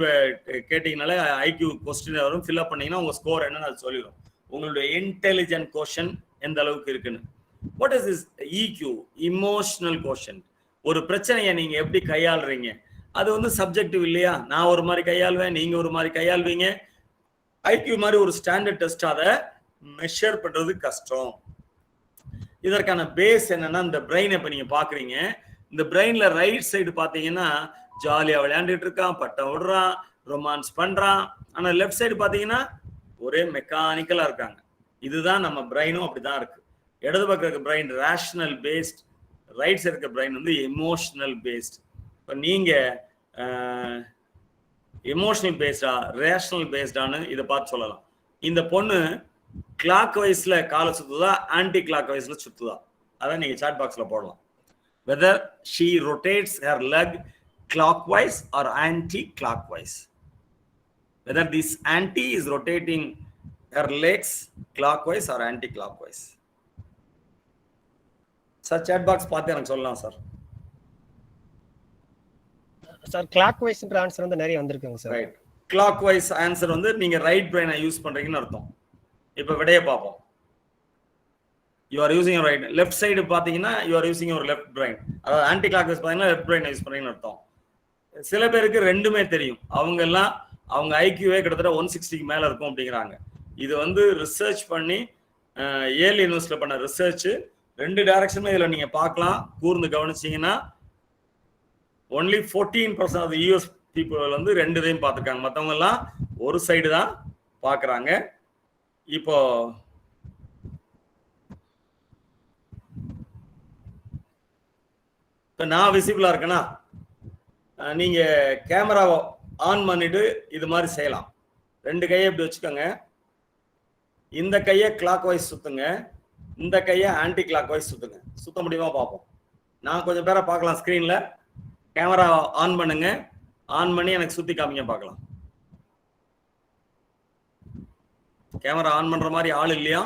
கேட்டீங்கனாலே ஐக்யூ கொஸ்டின் வரும், ஃபில்அப் பண்ணீங்கன்னா உங்க ஸ்கோர் என்னன்னு அது சொல்லிடும், உங்களுடைய இன்டெலிஜென்ட் கோஷன் எந்த அளவுக்கு இருக்குன்னு. What is this EQ? Emotional quotient. ஒரு பிரச்சனையை நீங்க எப்படி கையாளுறீங்க, அது வந்து சப்ஜெக்டிவ் இல்லையா? நான் ஒரு மாதிரி கையாளுவேன், நீங்க ஒரு மாதிரி கையாளுவீங்க. ஐக்யூ மாதிரி ஒரு ஸ்டாண்டர்ட் டெஸ்ட், அதை மெஷர் பண்றது கஷ்டம். இதற்கான பேஸ் என்னன்னா, இந்த பிரெயின் இப்ப நீங்க பாக்குறீங்க. இந்த பிரெயின்ல ரைட் சைடு பாத்தீங்கன்னா ஜாலியா விளையாண்டுட்டு இருக்கான், பட்டம் விடுறான், ரொமான்ஸ் பண்றான். ஆனா லெஃப்ட் சைடு பாத்தீங்கன்னா ஒரே மெக்கானிக்கலா இருக்காங்க. இதுதான் நம்ம பிரெயினும் அப்படிதான் இருக்கு. இடது பக்கம் இருக்க brain rational based, right side இருக்க பிரெயின் வந்து எமோஷனல் பேஸ்ட். இப்போ நீங்க எமோஷனல் பேஸ்டா ரேஷனல் பேஸ்டான்னு இதை பார்த்து சொல்லலாம். இந்த பொண்ணு கிளாக் வைஸ்ல காலை சுத்துதா, ஆன்டி கிளாக் வைஸ்ல சுத்துதா? அதான் நீங்க சாட் பாக்ஸ்ல போடலாம். whether she rotates her leg clockwise or anti-clockwise. Whether this anti is rotating her legs clockwise or anti-clockwise. Sir chat box பார்த்து எனக்கு சொல்லலாம் சார். சார் கிளாக் வைஸ்ன்ற ஆன்சர் வந்து நிறைய வந்திருக்குங்க சார். ரைட், கிளாக் வைஸ் ஆன்சர் வந்து நீங்க ரைட் பிரெயினை யூஸ் பண்றீங்கன்னு அர்த்தம். இப்போ விடையை பார்ப்போம். You are using your right. Left side பார்த்தீங்கன்னா you are using your left brain. அதாவது ஆன்டி கிளாக் வைஸ் பார்த்தீங்கன்னா லெஃப்ட் பிரெயினை யூஸ் பண்றீங்கன்னு அர்த்தம். சில பேருக்கு ரெண்டுமே தெரியும். அவங்க எல்லாம் அவங்க ஐக்யூவே கிட்டத்தட்ட 160க்கு மேல இருக்கும் அப்படிங்கிறாங்க. இது வந்து ரிசர்ச் பண்ணி ஏல் யூனிவர்சிட்டியில் பண்ண ரிசர்ச். ரெண்டு டைரக்ஷனும் இதுல நீங்க பார்க்கலாம். கூர்ந்து கவனிச்சீங்கன்னா ஒன்லி 14% ஆஃப் யூஎஸ் பீப்புள் வந்து ரெண்டு இதையும் பார்த்துருக்காங்க. மற்றவங்க எல்லாம் ஒரு சைடு தான் பார்க்குறாங்க. இப்போ நான் விசிபிளா இருக்கேனா, நீங்க கேமராவை ஆன் பண்ணிட்டு இது மாதிரி செய்யலாம். ரெண்டு கையை இப்படி வச்சுக்கோங்க. இந்த கையை கிளாக் வைஸ் சுத்துங்க, இந்த கையை ஆன்டி கிளாக் வைஸ் சுத்துங்க. சுத்த முடியுமா பார்ப்போம். நான் கொஞ்சம் பேரை பார்க்கலாம் ஸ்கிரீன்ல. கேமரா ஆன் பண்ணுங்க, ஆன் பண்ணி எனக்கு சுத்தி காமிங்க பார்க்கலாம். கேமரா ஆன் பண்ற மாதிரி ஆள் இல்லையா?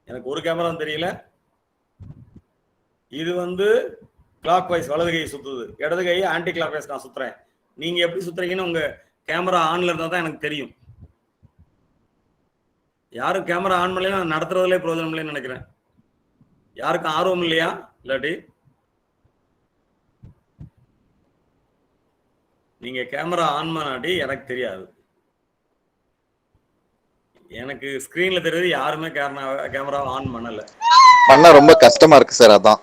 எனக்கு ஒரு கேமரா தெரியல. இது வந்து கிளாக் வைஸ் வலது கை சுத்துது, இடது கை ஆன்டி கிளாக் வைஸ் நான் சுத்துறேன். நீங்க எப்படி சுத்துறீங்கன்னு உங்க கேமரா ஆன்ல இருந்தா தான் எனக்கு தெரியும். யாரும் கேமரா ஆன் பண்ணல, நான் நடத்துறதுல பிரயோஜனம் இல்லைன்னு நினைக்கிறேன். யாருக்கும் ஆர்வம் இல்லையா? இல்லாட்டி நீங்க கேமரா ஆன் பண்ணாட்டி எனக்கு தெரியாது. எனக்கு ஸ்கிரீன்ல தெரியுது யாருமே கேமரா ஆன் பண்ணல. பண்ண ரொம்ப கஷ்டமா இருக்கு சார். அதான்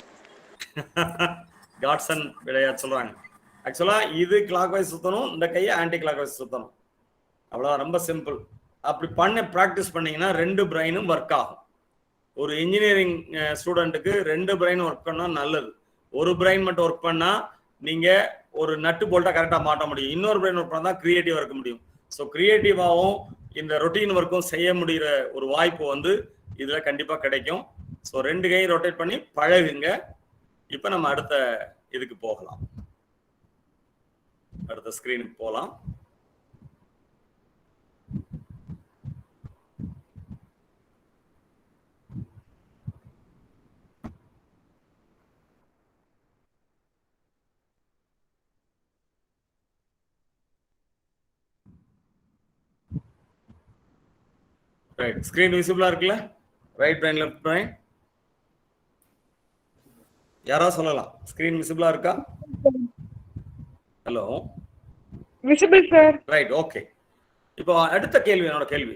காட்சன் விளையாட்டு சொல்றாங்க. ஆக்சுவலா இது கிளாக் வைஸ் சுத்தணும், இந்த கையை ஆன்டி கிளாக் வைஸ் சுத்தணும். அவ்வளவுதான், ரொம்ப சிம்பிள். அப்படி பண்ண ப்ராக்டிஸ் பண்ணீங்கன்னா ரெண்டு பிரெயினும் ஒர்க் ஆகும். ஒரு இன்ஜினியரிங் ஸ்டூடெண்ட்டுக்கு ரெண்டு பிரெயின் ஒர்க் பண்ணா நல்லது. ஒரு பிரெயின் மட்டும் ஒர்க் பண்ணா நீங்க ஒரு நட்டு போல்ட்டா கரெக்டா மாட்ட முடியும். இன்னொரு பிரெயின் ஒர்க் பண்ணா தான் கிரியேட்டிவா இருக்க முடியும். ஸோ கிரியேட்டிவாகவும் இந்த ரொட்டீன் ஒர்க்கும் செய்ய முடிகிற ஒரு வாய்ப்பு வந்து இதுல கண்டிப்பா கிடைக்கும். ஸோ ரெண்டு கையை ரொட்டேட் பண்ணி பழகுங்க. இப்ப நம்ம அடுத்த இதுக்கு போகலாம். அடுத்த ஸ்கிரீனுக்கு போகலாம். ரைட், ஸ்கிரீன் விசிபிளா இருக்குல்ல? ரைட் பிரைன், லெஃப்ட் பிரைன், யாராவது சொல்லலாம். ஸ்கிரீன் விசிபிளா இருக்கா? Hello, visible sir. Right, okay. இப்போ அடுத்த கேள்வி, என்னோட கேள்வி.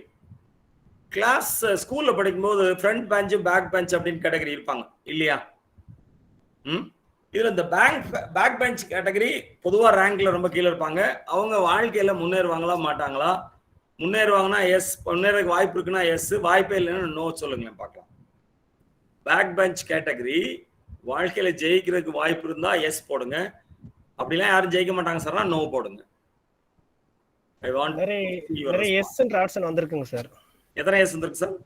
கிளாஸ் ஸ்கூல்ல படிக்கும்போது ஃப்ரண்ட் பெஞ்ச் பேக் பெஞ்ச் அப்படின்னு கேட்டகரி இருப்பாங்க இல்லையா? இதுல இந்த பேக் பெஞ்ச் கேட்டகரி பொதுவா ரேங்க்ல ரொம்ப கீழே இருப்பாங்க. அவங்க வாழ்க்கையில முன்னேறுவாங்களா மாட்டாங்களா? முன்னேறுவாங்கன்னா எஸ், முன்னேறதுக்கு வாய்ப்பு இருக்குன்னா எஸ், வாய்ப்பே இல்லைன்னா நோ சொல்லுங்களேன் பார்க்கலாம். பேக் பெஞ்ச் கேட்டகரி வாழ்க்கையில ஜெயிக்கிறதுக்கு வாய்ப்பு இருந்தா எஸ் போடுங்க. அப்படிலாம் யாரும் ஜெயிக்க மாட்டாங்க சார்னா நோ போடுங்க. ஐ வாண்ட் நிறைய எஸ்ன்ற ஆப்ஷன் வந்திருக்குங்க சார். எத்தனை எஸ் வந்திருக்கு சார்?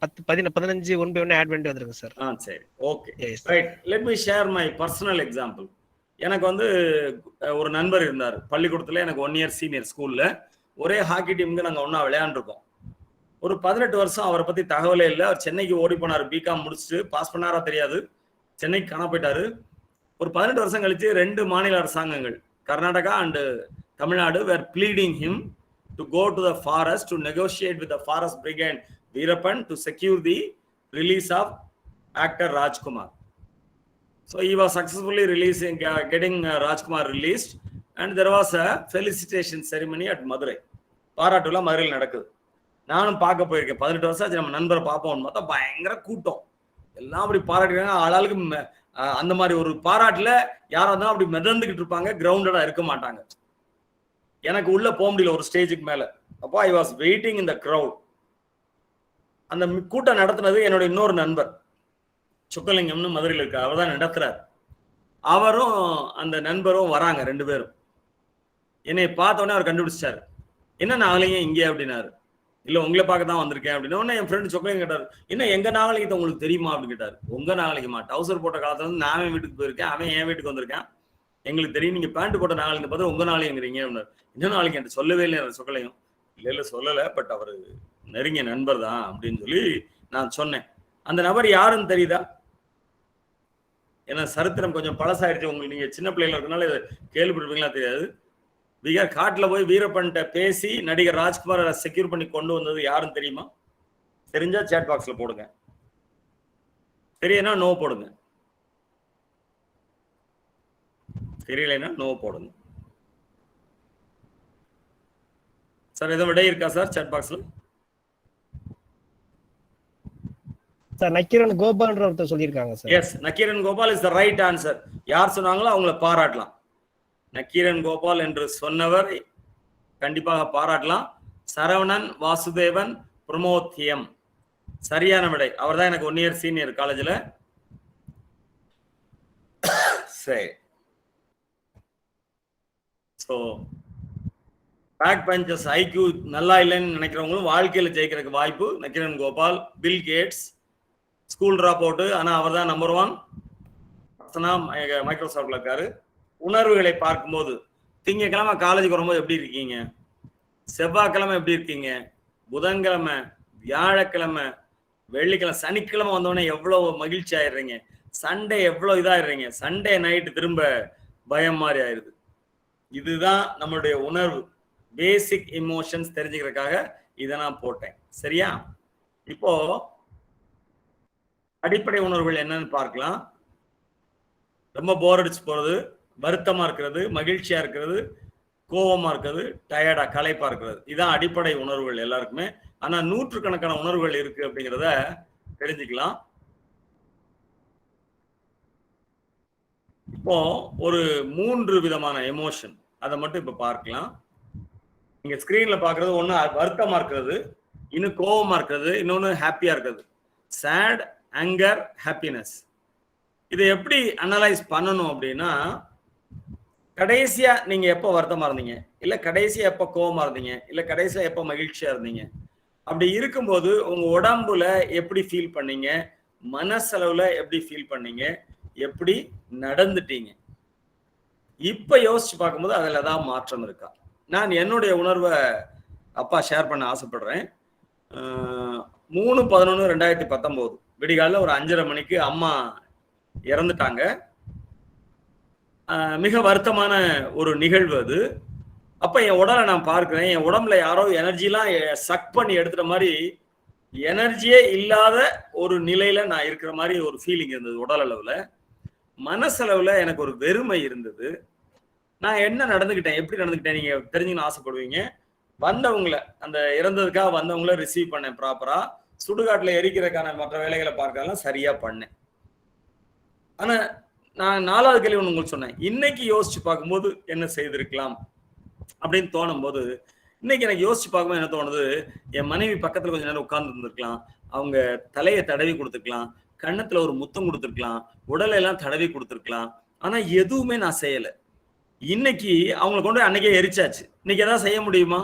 15 1 by 1 ஆட் பண்ணிட்டு வந்திருக்கு சார். சரி, okay, right. Let me share my personal example. எனக்கு வந்து ஒரு நண்பர் இருந்தார் பள்ளிக்கூடத்துல, எனக்கு 1 year சீனியர். ஸ்கூல்ல ஒரே ஹாக்கி டீமுக்கு நாங்கள் ஒன்றா விளையாண்டுருக்கோம். ஒரு 18 வருஷம் அவரை பற்றி தகவலே இல்லை. அவர் சென்னைக்கு ஓடி போனார். பிகாம் முடிச்சுட்டு பாஸ் பண்ணாரா தெரியாது, சென்னைக்கு காண போயிட்டாரு. ஒரு 18 வருஷம் கழிச்சு 2 மாநில அரசாங்கங்கள், Karnataka and Tamil Nadu, were pleading him to go to the forest to negotiate with the forest brigade Veerappan to secure the release of actor Rajkumar. So he was successfully getting Rajkumar released, and there was a felicitation ceremony at Madurai. பாராட்டுல மதுரையில் நடக்குது. நானும் பார்க்க போயிருக்கேன். 18 வருஷம் ஆச்சு நம்ம நண்பரை பார்ப்போம்னு பார்த்தா பயங்கர கூட்டம், எல்லாம் அப்படி பாராட்டுறாங்க. ஆளாளுக்கு அந்த மாதிரி ஒரு பாராட்டுல யாரா இருந்தாலும் அப்படி மிதந்துகிட்டு இருப்பாங்க, கிரவுண்டடா இருக்க மாட்டாங்க. எனக்கு உள்ள போக முடியல ஒரு ஸ்டேஜுக்கு மேல. அப்போ I was waiting in the crowd. அந்த கூட்டம் நடத்துனது என்னோட இன்னொரு நண்பர் சுக்கலிங்கம்னு மதுரையில் இருக்க, அவர் தான் நடத்துறாரு. அவரும் அந்த நண்பரும் வராங்க, 2 பேரும். என்னை பார்த்தோன்னே அவர் கண்டுபிடிச்சாரு. என்ன நாகலிங்கம் இங்கே அப்படின்னாரு. இல்ல உங்களை பார்க்க தான் வந்திருக்கேன் அப்படின்னு. உடனே என் ஃப்ரெண்டு சொக்கலிங்கம் கேட்டாரு, என்ன எங்க நாகலிங்கத்தை உங்களுக்கு தெரியுமா அப்படின்னு கேட்டாரு. உங்க நாகலிங்கமா? டவுசர் போட்ட காலத்துல வந்து நான் வீட்டுக்கு போயிருக்கேன், அவன் என் வீட்டுக்கு வந்திருக்கான், எங்களுக்கு தெரியும். நீங்க பேண்ட் போட்ட நாகலிங்க பார்த்து உங்க நாகலிங்கிறீங்க அப்படின்னாரு. என்ன நாளைக்கு என்கிட்ட சொல்லவே இல்லை சொக்கலிங்கம். இல்ல சொல்லல, பட் அவரு நெருங்கிய நண்பர் தான் அப்படின்னு சொல்லி நான் சொன்னேன். அந்த நபர் யாருன்னு தெரியுதா? ஏன்னா சரித்திரம் கொஞ்சம் பழசாயிடுச்சு. உங்களுக்கு நீங்க சின்ன பிள்ளைல இருக்கனால கேள்விப்பட்டிருப்பீங்களா தெரியாது. பீகார் காட்டுல போய் வீரப்பன்ட்ட பேசி நடிகர் ராஜ்குமாரை செக்யூர் பண்ணி கொண்டு வந்தது யாருன்னு தெரியுமா? தெரிஞ்சா சேட் பாக்ஸ்ல போடுங்க, தெரியனா நோ போடுங்க, தெரியலைன்னா நோ போடுங்க. சார் எதுவும் விடை இருக்கா சார் சேட் பாக்ஸ்ல? சார் நக்கீரன் கோபால்ன்ற ஒருத்தர் சொல்லியிருக்காங்க sir. Yes, Nakkeeran Gopal is the right answer. யார் சொன்னாங்களோ அவங்கள பாராட்டலாம். நக்கீரன் கோபால் என்று சொன்னவர் கண்டிப்பாக பாராட்டலாம். சரவணன் வாசுதேவன் பிரமோத்தியம் சரியான விடை. அவர் தான் எனக்கு 1 இயர் சீனியர் காலேஜில். சரி, ஸோ பேக் பெஞ்சஸ் ஐக்யூ நல்லா இல்லைன்னு நினைக்கிறவங்களும் வாழ்க்கையில் ஜெயிக்கிறதுக்கு வாய்ப்பு. Nakkeeran Gopal, Bill Gates school dropout, ஆனால் அவர் தான் நம்பர் 1 மைக்ரோசாஃப்ட்ல இருக்காரு. உணர்வுகளை பார்க்கும்போது திங்கக்கிழமை காலேஜுக்கு வரும்போது எப்படி இருக்கீங்க, செவ்வாய்க்கிழமை எப்படி இருக்கீங்க, புதன்கிழமை, வியாழக்கிழமை, வெள்ளிக்கிழமை, சனிக்கிழமை வந்தோடனே எவ்வளவு மகிழ்ச்சி ஆயிடுறீங்க, சண்டே எவ்வளவு இதாயிடுறீங்க, சண்டே நைட்டு திரும்ப பயம் மாதிரி ஆயிடுது. இதுதான் நம்மளுடைய உணர்வு, பேசிக் இமோஷன்ஸ் தெரிஞ்சுக்கிறதுக்காக இதை நான் போட்டேன். சரியா? இப்போ அடிப்படை உணர்வுகள் என்னன்னு பார்க்கலாம். ரொம்ப போர் அடிச்சு போறது, வருத்தமா இருக்கிறது, மகிழ்ச்சியா இருக்கிறது, கோபமா இருக்கிறது, டயர்டா களைப்பா இருக்கிறது, இதான் அடிப்படை உணர்வுகள் எல்லாருக்குமே. ஆனா 100கணக்கான உணர்வுகள் இருக்கு அப்படிங்கிறத தெரிஞ்சுக்கலாம். இப்போ ஒரு 3 விதமான எமோஷன், அதை மட்டும் இப்ப பார்க்கலாம். நீங்க ஸ்கிரீன்ல பாக்குறது ஒண்ணு வருத்தமா இருக்கிறது, இன்னும் கோபமா இருக்கிறது, இன்னொன்னு ஹாப்பியா இருக்கிறது. Sad, anger, happiness. இதை எப்படி அனலைஸ் பண்ணணும் அப்படின்னா, கடைசியா நீங்க எப்போ வருத்தமா இருந்தீங்க, இல்ல கடைசியா எப்போ கோபமா இருந்தீங்க, இல்ல கடைசியா எப்போ மகிழ்ச்சியா இருந்தீங்க, அப்படி இருக்கும்போது உங்க உடம்புல எப்படி ஃபீல் பண்ணீங்க, மனசளவுல எப்படி ஃபீல் பண்ணீங்க, எப்படி நடந்துட்டீங்க, இப்ப யோசிச்சு பார்க்கும்போது அதுல ஏதாவது மாற்றம் இருக்கா? நான் என்னுடைய உணர்வை அப்பா ஷேர் பண்ண ஆசைப்படுறேன். 3/11/2019 விடிகாலில் ஒரு 5:30 மணிக்கு அம்மா இறந்துட்டாங்க. மிக வருத்தமான ஒரு நிகழ்வு அது. அப்ப என் உடலை நான் பார்க்கிறேன், என் உடம்புல யாரோ எனர்ஜிலாம் சக் பண்ணி எடுத்துட்ட மாதிரி, எனர்ஜியே இல்லாத ஒரு நிலையில நான் இருக்கிற மாதிரி ஒரு ஃபீலிங் இருந்தது உடல் அளவுல. மனசளவுல எனக்கு ஒரு வெறுமை இருந்தது. நான் என்ன நடந்துக்கிட்டேன், எப்படி நடந்துக்கிட்டேன் நீங்க தெரிஞ்சுக்கணும்னு ஆசைப்படுவீங்க. வந்தவங்களை, அந்த இறந்ததுக்காக வந்தவங்கள ரிசீவ் பண்ணேன் ப்ராப்பரா. சுடுகாட்டுல எரிக்கிறதுக்கான மற்ற வேலைகளை பார்க்கலாம் சரியா பண்ணேன். ஆனா நான் 4வது கேள்வி ஒன்று உங்களுக்கு சொன்னேன், இன்னைக்கு யோசிச்சு பார்க்கும்போது என்ன செய்திருக்கலாம் அப்படின்னு தோணும் போது, இன்னைக்கு எனக்கு யோசிச்சு பார்க்கும்போது என்ன தோணுது, என் மனைவி பக்கத்துல கொஞ்ச நேரம் உட்கார்ந்து இருந்திருக்கலாம், அவங்க தலையை தடவி கொடுத்துருக்கலாம், கண்ணத்துல ஒரு முத்தம் கொடுத்துருக்கலாம், உடலை எல்லாம் தடவி கொடுத்துருக்கலாம். ஆனா எதுவுமே நான் செய்யல. இன்னைக்கு அவங்களை கொண்டு அன்னைக்கே எரிச்சாச்சு. இன்னைக்கு எதாவது செய்ய முடியுமா?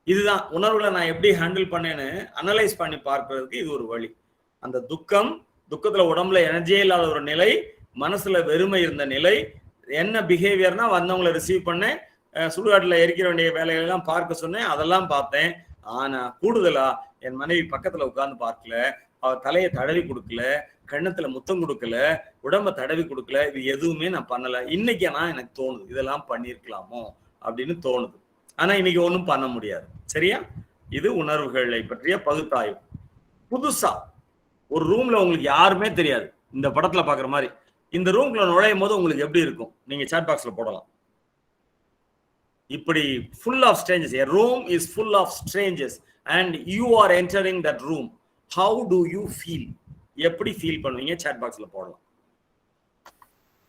இதுதான் உணர்வுகளை நான் எப்படி ஹேண்டில் பண்ணேன்னு அனலைஸ் பண்ணி பார்க்கறதுக்கு இது ஒரு வழி. அந்த துக்கத்துல உடம்புல எனர்ஜியே இல்லாத ஒரு நிலை, மனசுல வெறுமை இருந்த நிலை, என்ன பிஹேவியர்னா வந்தவங்களை ரிசீவ் பண்ணேன், சுடுகாட்டுல எரிக்கிற வேண்டிய வேலைகள் எல்லாம் பார்க்க சொன்னேன், அதெல்லாம் பார்த்தேன். ஆனா கூடுதலா என் மனைவி பக்கத்துல உட்கார்ந்து பார்க்கல, அவ தலையை தடவி கொடுக்கல, கண்ணத்துல முத்தம் கொடுக்கல, உடம்ப தடவி கொடுக்கல, இது எதுவுமே நான் பண்ணல. இன்னைக்கு நான் எனக்கு தோணுது இதெல்லாம் பண்ணிருக்கலாமோ அப்படின்னு தோணுது. ஆனா இன்னைக்கு ஒன்றும் பண்ண முடியாது. சரியா? இது உணர்வுகளை பற்றிய பகுத்தாய்வு. புதுசா ஒரு ரூம்ல உங்களுக்கு யாருமே தெரியாது, இந்த படத்துல பாக்குற மாதிரி இந்த ரூம்குள்ள நுழையும் போது உங்களுக்கு எப்படி இருக்கும் நீங்க சாட் பாக்ஸ்ல போடலாம். இப்படி full of strangers, a room is full of strangers and you are entering that room, how do you feel? எப்படி ஃபீல் பண்ணுவீங்க சாட் பாக்ஸ்ல போடலாம்.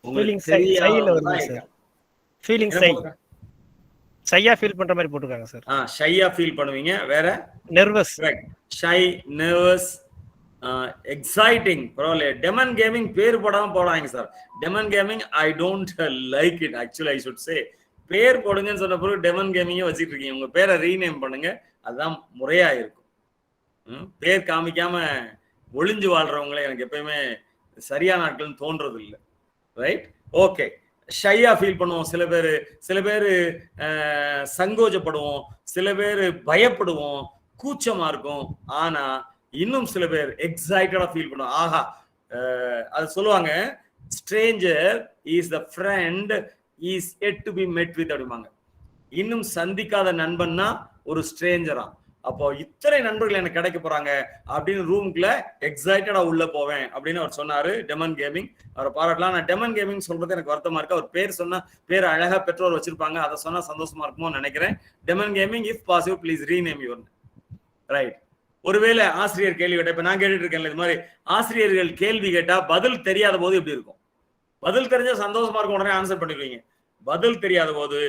ஃபீலிங் சைல வருது சார். ஃபீலிங் ஷையா ஃபீல் பண்ற மாதிரி போட்டுருக்காங்க சார். ஷையா ஃபீல் பண்ணுவீங்க. வேற நர்வஸ், ஷை, நர்வஸ், எக்ஸைட்டிங். பரவாயில்ல, டெமன் கேமிங் பேர் போடாம போடாங்க சார். Demon gaming I don't like it. Actually I should say, பேர் போடுங்கன்னு சொன்ன பிறகு டெமன் கேமிங்க வச்சுட்டு இருக்கீங்க. உங்க பேரை ரீநேம் பண்ணுங்க, அதுதான் முறையா இருக்கும். பேர் காமிக்காம ஒளிஞ்சு வாழ்றவங்களே எனக்கு எப்பயுமே சரியான ஆட்கள்னு தோன்றது இல்லை. ரைட்? ஓகே. ஷையா ஃபீல் பண்ணுவோம் சில பேர் சங்கோஜப்படுவோம், சில பேர் பயப்படுவோம், கூச்சமா இருக்கும். ஆனா இன்னும் சில பேர் எக்ஸைட்டடா ஃபீல் பண்ணுவோம். ஆஹா, அது சொல்லுவாங்க, Stranger is the friend is yet to be met with அப்படிம்பாங்க. இன்னும் சந்திக்காத நண்பன்னா ஒரு ஸ்ட்ரேஞ்சரா. அப்போ இத்தனை நண்பர்கள் எனக்கு கிடைக்க போறாங்க அப்படின்னு ரூம்குள்ள எக்ஸைட்டடா உள்ள போவேன் அப்படின்னு அவர் சொன்னாரு. டெமன் கேமிங், அவரை பாராட்டலாம். நான் டெமன் கேமிங் சொல்றது எனக்கு வருத்தமா இருக்கு. அவர் பேர் சொன்னா பேர் அழகா பெற்றோர் வச்சிருப்பாங்க, அதை சொன்னா சந்தோஷமா இருக்குமோ நினைக்கிறேன். Demon gaming, if possible please rename your. Right? ஒருவேளை ஆசிரியர் கேள்வி கேட்டா, இப்ப நான் கேட்டுட்டு இருக்கேன்ல, இது மாதிரி ஆசிரியர்கள் கேள்வி கேட்டா பதில் தெரியாத போது எப்படி இருக்கும்? பதில் தெரிஞ்ச சந்தோஷமா இருக்கும், உடனே ஆன்சர் பண்ணிடுவீங்க. பதில் தெரியாத போது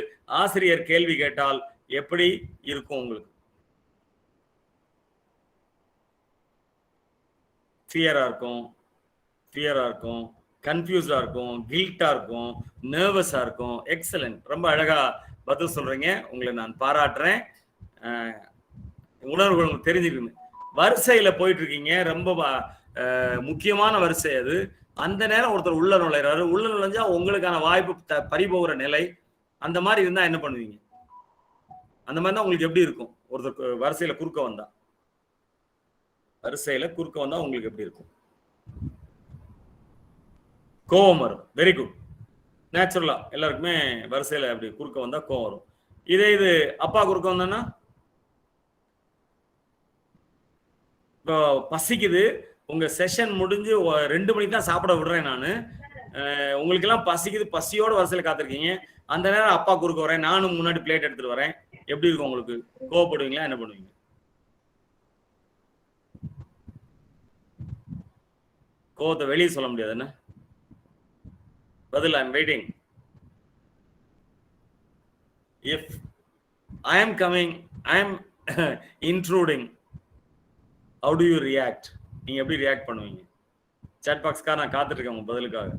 ஆசிரியர் கேள்வி கேட்டால் எப்படி இருக்கும் உங்களுக்கு? ஃபியரா இருக்கும், கன்ஃபியூஸ்டா இருக்கும், கில்ட்டா இருக்கும், நர்வஸா இருக்கும். எக்ஸலன்ட், ரொம்ப அழகா பதில் சொல்றீங்க, உங்களை நான் பாராட்டுறேன். உணர்வுகள் உங்களுக்கு தெரிஞ்சிருக்கு. வரிசையில போயிட்டு இருக்கீங்க, ரொம்ப முக்கியமான வரிசை அது. அந்த நேரம் ஒருத்தர் உள்ள நுழைறாரு, உள்ள நுழைஞ்சா உங்களுக்கான வாய்ப்பு பறிபோகிற நிலை. அந்த மாதிரி இருந்தா என்ன பண்ணுவீங்க? அந்த மாதிரி தான் உங்களுக்கு எப்படி இருக்கும்? ஒருத்தர் வரிசையில குறுக்க வந்தா உங்களுக்கு எப்படி இருக்கும்? கோவம் வரும். Very good. நேச்சுரலா எல்லாருக்குமே வரிசையில அப்படி குறுக்க வந்தா கோவம் வரும். இது அப்பா குறுக்க வந்தான்னா, இப்போ பசிக்குது, உங்க செஷன் முடிஞ்சு 2 மணிக்கு தான் சாப்பிட விடுறேன் நான், உங்களுக்கு எல்லாம் பசிக்குது, பசியோட வரிசையில காத்திருக்கீங்க. அந்த நேரம் அப்பா குறுக்க வரேன், நானும் முன்னாடி பிளேட் எடுத்துட்டு வரேன். எப்படி இருக்கும் உங்களுக்கு? கோவப்படுவீங்களா? என்ன பண்ணுவீங்க? கோவத்தை வெளியே சொல்ல முடியாது என்ன? பதில், I am waiting. If I am coming, I am intruding, how do you react? நீங்க எப்படி ரியாக்ட் பண்ணுவீங்க? சாட் பாக்ஸ்க்காக நான் காத்துட்டு இருக்கேன் உங்க பதிலுக்காக.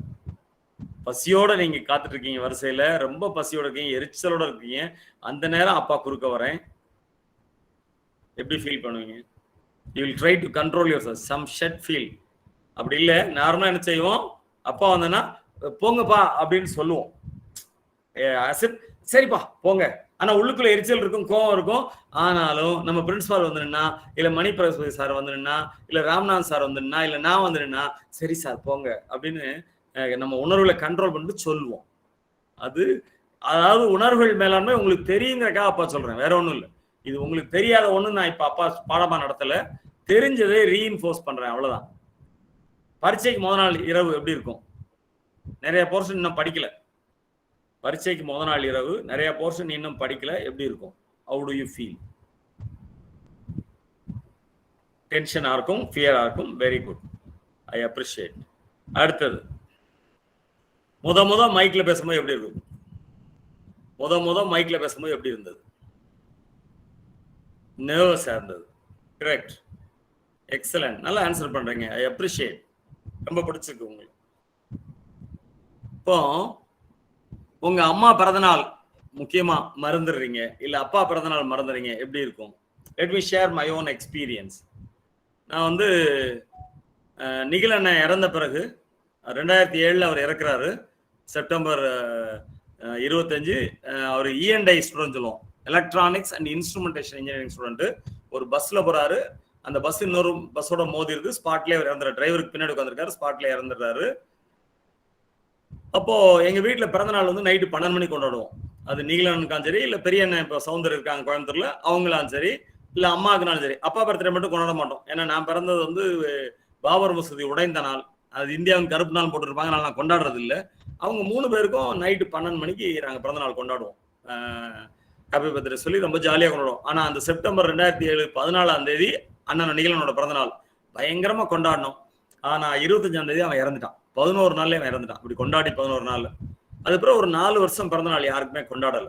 பசியோட நீங்க காத்துட்டு இருக்கீங்க, வரிசையில ரொம்ப பசியோட இருக்கீங்க, எரிச்சலோட இருக்கீங்க. அந்த நேரம் அப்பா குறுக்க வரேன், எப்படி ஃபீல் பண்ணுவீங்க? you will try to control yourself, some shed feel. அப்படி இல்லை, நார்மலா என்ன செய்வோம்? அப்பா வந்தனா போங்கப்பா அப்படின்னு சொல்லுவோம், சரிப்பா போங்க. ஆனா உள்ளுக்குள்ள எரிச்சல் இருக்கும், கோவம் இருக்கும். ஆனாலும் நம்ம பிரின்சிபால் வந்துருன்னா, இல்ல மணி பிரகாஷ் சார் வந்துருன்னா, இல்ல ராம்நாத் சார் வந்துருன்னா, இல்ல நான் வந்துருன்னா, சரி சார் போங்க அப்படின்னு நம்ம உணர்வுகளை கண்ட்ரோல் பண்ணிட்டு சொல்லுவோம். அதாவது உணர்வுகள் மேலாண்மை உங்களுக்கு தெரியுங்கிறக்காக அப்பா சொல்றேன், வேற ஒண்ணும் இல்லை. இது உங்களுக்கு தெரியாத ஒண்ணு நான் இப்ப அப்பா பாடமா நடத்தல, தெரிஞ்சதை ரீஇன்ஃபோர்ஸ் பண்றேன், அவ்வளவுதான். பரீட்சைக்கு முதல் நாள் இரவு எப்படி இருக்கும்? நிறைய போர்ஷன் இன்னும் படிக்கல. பரீட்சைக்கு முதல் நாள் இரவு நிறைய போர்ஷன் இன்னும் படிக்கல, எப்படி இருக்கும்? how do you feel? டென்ஷனா இருக்கும், ஃபியரா இருக்கும். Very good, I appreciate. அடுத்தது, முத மைக்ல பேசும்போது எப்படி இருக்கும்? முத மைக்ல பேசும்போது எப்படி இருந்தது? நர்வஸா இருந்தது. கரெக்ட், எக்ஸலன்ட், நல்லா ஆன்சர் பண்றீங்க, ஐ அப்ரிஷியேட். ரொம்ப பிடிச்சிருக்கு உங்களுக்கு. இப்போ உங்க அம்மா பிறந்தநாள் முக்கியமா மறந்துடுறீங்க, இல்ல அப்பா பிறந்தநாள் மறந்துடுறீங்க, எப்படி இருக்கும்? Let me share my own experience. நான் வந்து நிகில் அண்ணன் இறந்த பிறகு 2007 அவர் இறக்குறாரு, செப்டம்பர் 25. அவர் இஎன்ஐ ஸ்டூடெண்ட் சொல்லுவோம், electronics and instrumentation engineering student. ஒரு பஸ்ல போறாரு, அந்த பஸ் இன்னொரு பஸ்ஸோட மோதி இருக்கு, ஸ்பாட்லேயே அவர் இறந்துறாரு. டிரைவருக்கு பின்னாடி உட்காந்துருக்காரு, ஸ்பாட்லேயே இறந்துடுறாரு. அப்போ எங்க வீட்டுல பிறந்த நாள் வந்து நைட்டு 12 மணிக்கு கொண்டாடுவோம். அது நீங்களானுக்கும் சரி, இல்ல பெரிய அண்ணன் இப்போ சவுந்தர் இருக்காங்க கோயம்புத்தூர்ல, அவங்களாம் சரி, இல்ல அம்மாவுக்குனாலும் சரி. அப்பா பர்த்டே மட்டும் கொண்டாட மாட்டோம், ஏன்னா நான் பிறந்தது வந்து பாபர் மசூதி உடைந்த நாள், அது இந்தியாவின் கருப்பு நாள் போட்டுருப்பாங்க, நான் கொண்டாடுறது இல்லை. அவங்க 3 பேருக்கும் நைட்டு 12 மணிக்கு நாங்கள் பிறந்த நாள் கொண்டாடுவோம், ஹாப்பி பர்த்டே சொல்லி ரொம்ப ஜாலியாக கொண்டாடுவோம். ஆனா அந்த செப்டம்பர் 2007 14ஆம் தேதி அண்ணன் நிகிலனோட பிறந்த நாள் பயங்கரமா கொண்டாடினோம். ஆனா 25ஆம் தேதி அவன் இறந்துட்டான், 11 நாள்லயே அவன் இறந்துட்டான். அப்படி கொண்டாடி 11 நாள், அதுக்கப்புறம் ஒரு 4 வருஷம் பிறந்த நாள் யாருக்குமே கொண்டாடல.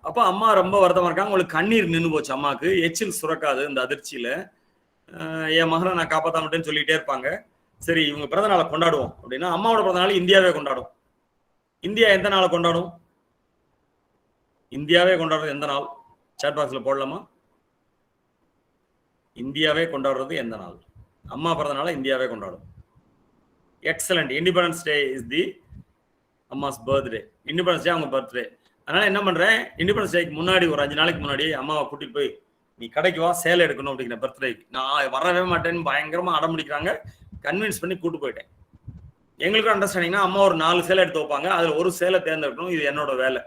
அப்ப அம்மா ரொம்ப வருத்தமா இருக்காங்க, உங்களுக்கு கண்ணீர் நின்று போச்சு அம்மாவுக்கு, எச்சில் சுரக்காது இந்த அதிர்ச்சியில. என் மகனை நான் காப்பாற்ற மாட்டேன்னு சொல்லிட்டே இருப்பாங்க. சரி இவங்க பிறந்த நாளை கொண்டாடுவோம் அப்படின்னா, அம்மாவோட பிறந்த நாள் இந்தியாவே கொண்டாடும். இந்தியா எந்த நாளை கொண்டாடும்? இந்தியாவே கொண்டாடுறது எந்த நாள்? சாட் பாக்ஸ்ல போடலாமா? இந்தியாவே கொண்டாடுறது எந்த நாள்? அம்மா பிறந்த நாளை இந்தியாவே கொண்டாடும். Excellent. Independence day is the அம்மாஸ் birthday. Independence day அவங்க பர்த்டே. அதனால என்ன பண்றேன், இண்டிபெண்டன்ஸ் டேக்கு முன்னாடி ஒரு 5 நாளைக்கு முன்னாடி அம்மாவை கூட்டிட்டு போய், நீ கடைக்கு வா, சேலை எடுக்கணும் அப்படிங்கிற பர்த்டேக்கு. நான் வரவே மாட்டேன்னு பயங்கரமா அடம் பிடிக்கிறாங்க, கன்வின்ஸ் பண்ணி கூட்டு போயிட்டேன். எங்களுக்கும் அண்டர்ஸ்டாண்டிங்னா அம்மா ஒரு 4 சேலை எடுத்து வைப்பாங்க, அதுல ஒரு சேலை தேர்ந்தெடுக்கணும், இது என்னோட வேலை.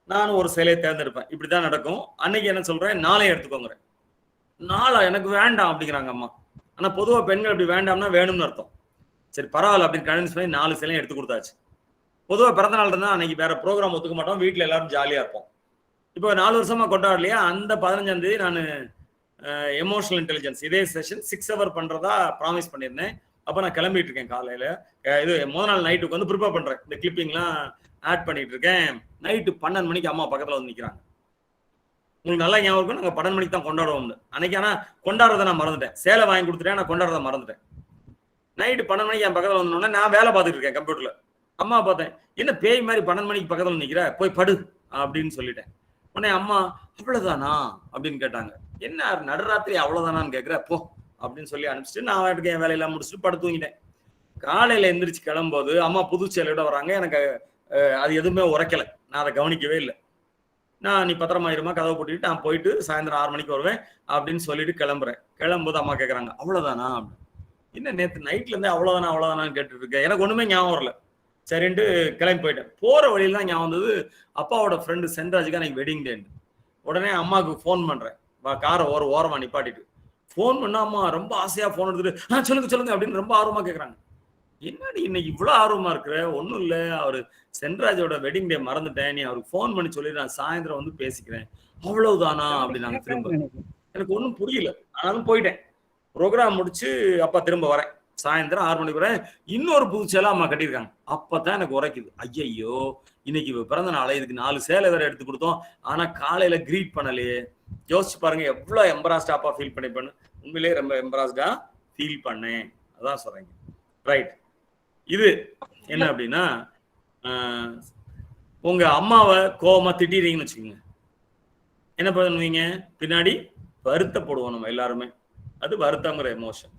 நானும் ஒரு சேலையை தேர்ந்தெடுப்பேன், இப்படிதான் நடக்கும். அன்னைக்கு என்ன சொல்றேன், 4 எடுத்துக்கோங்கிறேன். 4 எனக்கு வேண்டாம் அப்படிங்கிறாங்க அம்மா. ஆனா பொதுவா பெண்கள் அப்படி வேண்டாம்னா வேணும்னு அர்த்தம். சரி பரவாயில்ல அப்படின்னு கன்வின்ஸ் பண்ணி 4 சேலையும் எடுத்து கொடுத்தாச்சு. பொதுவா பிறந்த நாள் இருந்தா அன்னைக்கு வேற ப்ரோக்ராம் ஒத்துக்க மாட்டோம், வீட்டுல எல்லாரும் ஜாலியா இருப்போம். இப்போ 4 வருஷமா கொண்டாடலையா, அந்த 15ஆம் தேதி நான் எமோஷனல் இன்டெலிஜென்ஸ் இதே செஷன் 6 hour பண்றதா ப்ராமிஸ் பண்ணியிருந்தேன். அப்போ நான் கிளம்பிட்டு இருக்கேன் காலையில. இது முதல் நாள் நைட்டுக்கு வந்து ப்ரிப்பேர் பண்றேன். இந்த கிளிப்பிங்லாம் ஆட் பண்ணிட்டு இருக்கேன். நைட்டு 12 மணிக்கு அம்மா பக்கத்துல வந்து நிக்கிறாங்க. உங்களுக்கு நல்லா ஞாபகம் இருக்கும், நாங்கள் 12 மணிக்கு தான் கொண்டாடுவோம் அன்னைக்கு. ஆனால் கொண்டாடுறதை நான் மறந்துட்டேன். சேலை வாங்கி கொடுத்துட்டேன், நான் கொண்டாடுறதை மறந்துட்டேன். நைட்டு 12 மணிக்கு என் பக்கத்தில் வந்தோடனே நான் வேலை பார்த்துட்டு இருக்கேன் கம்ப்யூட்டர்ல. அம்மா பார்த்தேன், என்ன பேய் மாதிரி 12 மணிக்கு பக்கத்தில் நிற்கிற, போய் படு அப்படின்னு சொல்லிட்டேன். உடனே அம்மா அவ்வளவுதானா அப்படின்னு கேட்டாங்க. என்ன நடுராத்திரி அவ்வளவுதானான்னு கேட்குற, போ அப்படின்னு சொல்லி அனுப்பிச்சிட்டு நான் வாட்டுக்கு என் வேலையெல்லாம் முடிச்சுட்டு படுத்து தூங்கிட்டேன். காலையில எந்திரிச்சு கிளம்பும்போது அம்மா புது சேலையோட வராங்க. எனக்கு அது எதுவுமே உரைக்கலை, நான் அதை கவனிக்கவே இல்லை. நான் நீ பத்திரமா இருமா, கதவை போட்டுட்டு நான் போயிட்டு சாயந்தரம் 6 மணிக்கு வருவேன் அப்படின்னு சொல்லிட்டு கிளம்புறேன். கிளம்பும்போது அம்மா கேட்குறாங்க அவ்வளவுதானா அப்படின்னு. என்ன நேற்று நைட்ல இருந்தே அவ்வளவுதானான்னு கேட்டுட்டு இருக்கேன். எனக்கு ஒண்ணுமே ஞாபகம் வரல. சரின்ட்டு கிளம்பி போயிட்டேன். போற வழியில தான் ஞாபகம் வந்தது, அப்பாவோட ஃப்ரெண்டு சென்ராஜுக்கு அன்னைக்கு வெட்டிங் டே. உடனே அம்மாவுக்கு ஃபோன் பண்றேன், காரை ஓரமா நிப்பாட்டிட்டு. ஃபோன் பண்ணா அம்மா ரொம்ப ஆசையா ஃபோன் எடுத்துட்டு சொல்லுங்க சொல்லுங்க அப்படின்னு ரொம்ப ஆர்வமா கேட்குறாங்க. என்னடி இன்னைக்கு இவ்வளவு ஆர்வமா இருக்கிற? ஒன்றும் இல்லை, அவரு சென்ராஜோட வெட்டிங் டே மறந்துட்டேன், நீ அவருக்கு ஃபோன் பண்ணி சொல்லி நான் சாயந்தரம் வந்து பேசிக்கிறேன். அவ்வளவுதானா அப்படின்னாங்க. திரும்ப எனக்கு ஒன்றும் புரியல, ஆனாலும் போயிட்டேன். ப்ரோக்ராம் முடிச்சு அப்பா திரும்ப வரேன். சாயந்தரம் 6 மணிக்கு வரேன். இன்னொரு புது சேலை அம்மா கட்டியிருக்காங்க. அப்பதான் எனக்கு உரைக்குது, ஐயையோ இன்னைக்கு பிறந்த நாளை, இதுக்கு 4 சேலை வேற எடுத்து கொடுத்தோம், ஆனா காலையில கிரீட் பண்ணலையே. யோசிச்சு பாருங்க எவ்வளவு எம்பராஸ்டா அப்பா ஃபீல் பண்ணிப்பேன்னு. உண்மையிலேயே ரொம்ப எம்பராஸ்டா ஃபீல் பண்ணேன். அதான் சொல்றேங்க. ரைட். இது என்ன அப்படின்னா, உங்க அம்மாவை கோவமா திட்டிடுறீங்கன்னு வச்சுக்கோங்க, என்ன பண்ணுவீங்க? பின்னாடி வருத்தப்படுவோம் நம்ம எல்லாருமே. அது வருத்தங்கிற எமோஷன்.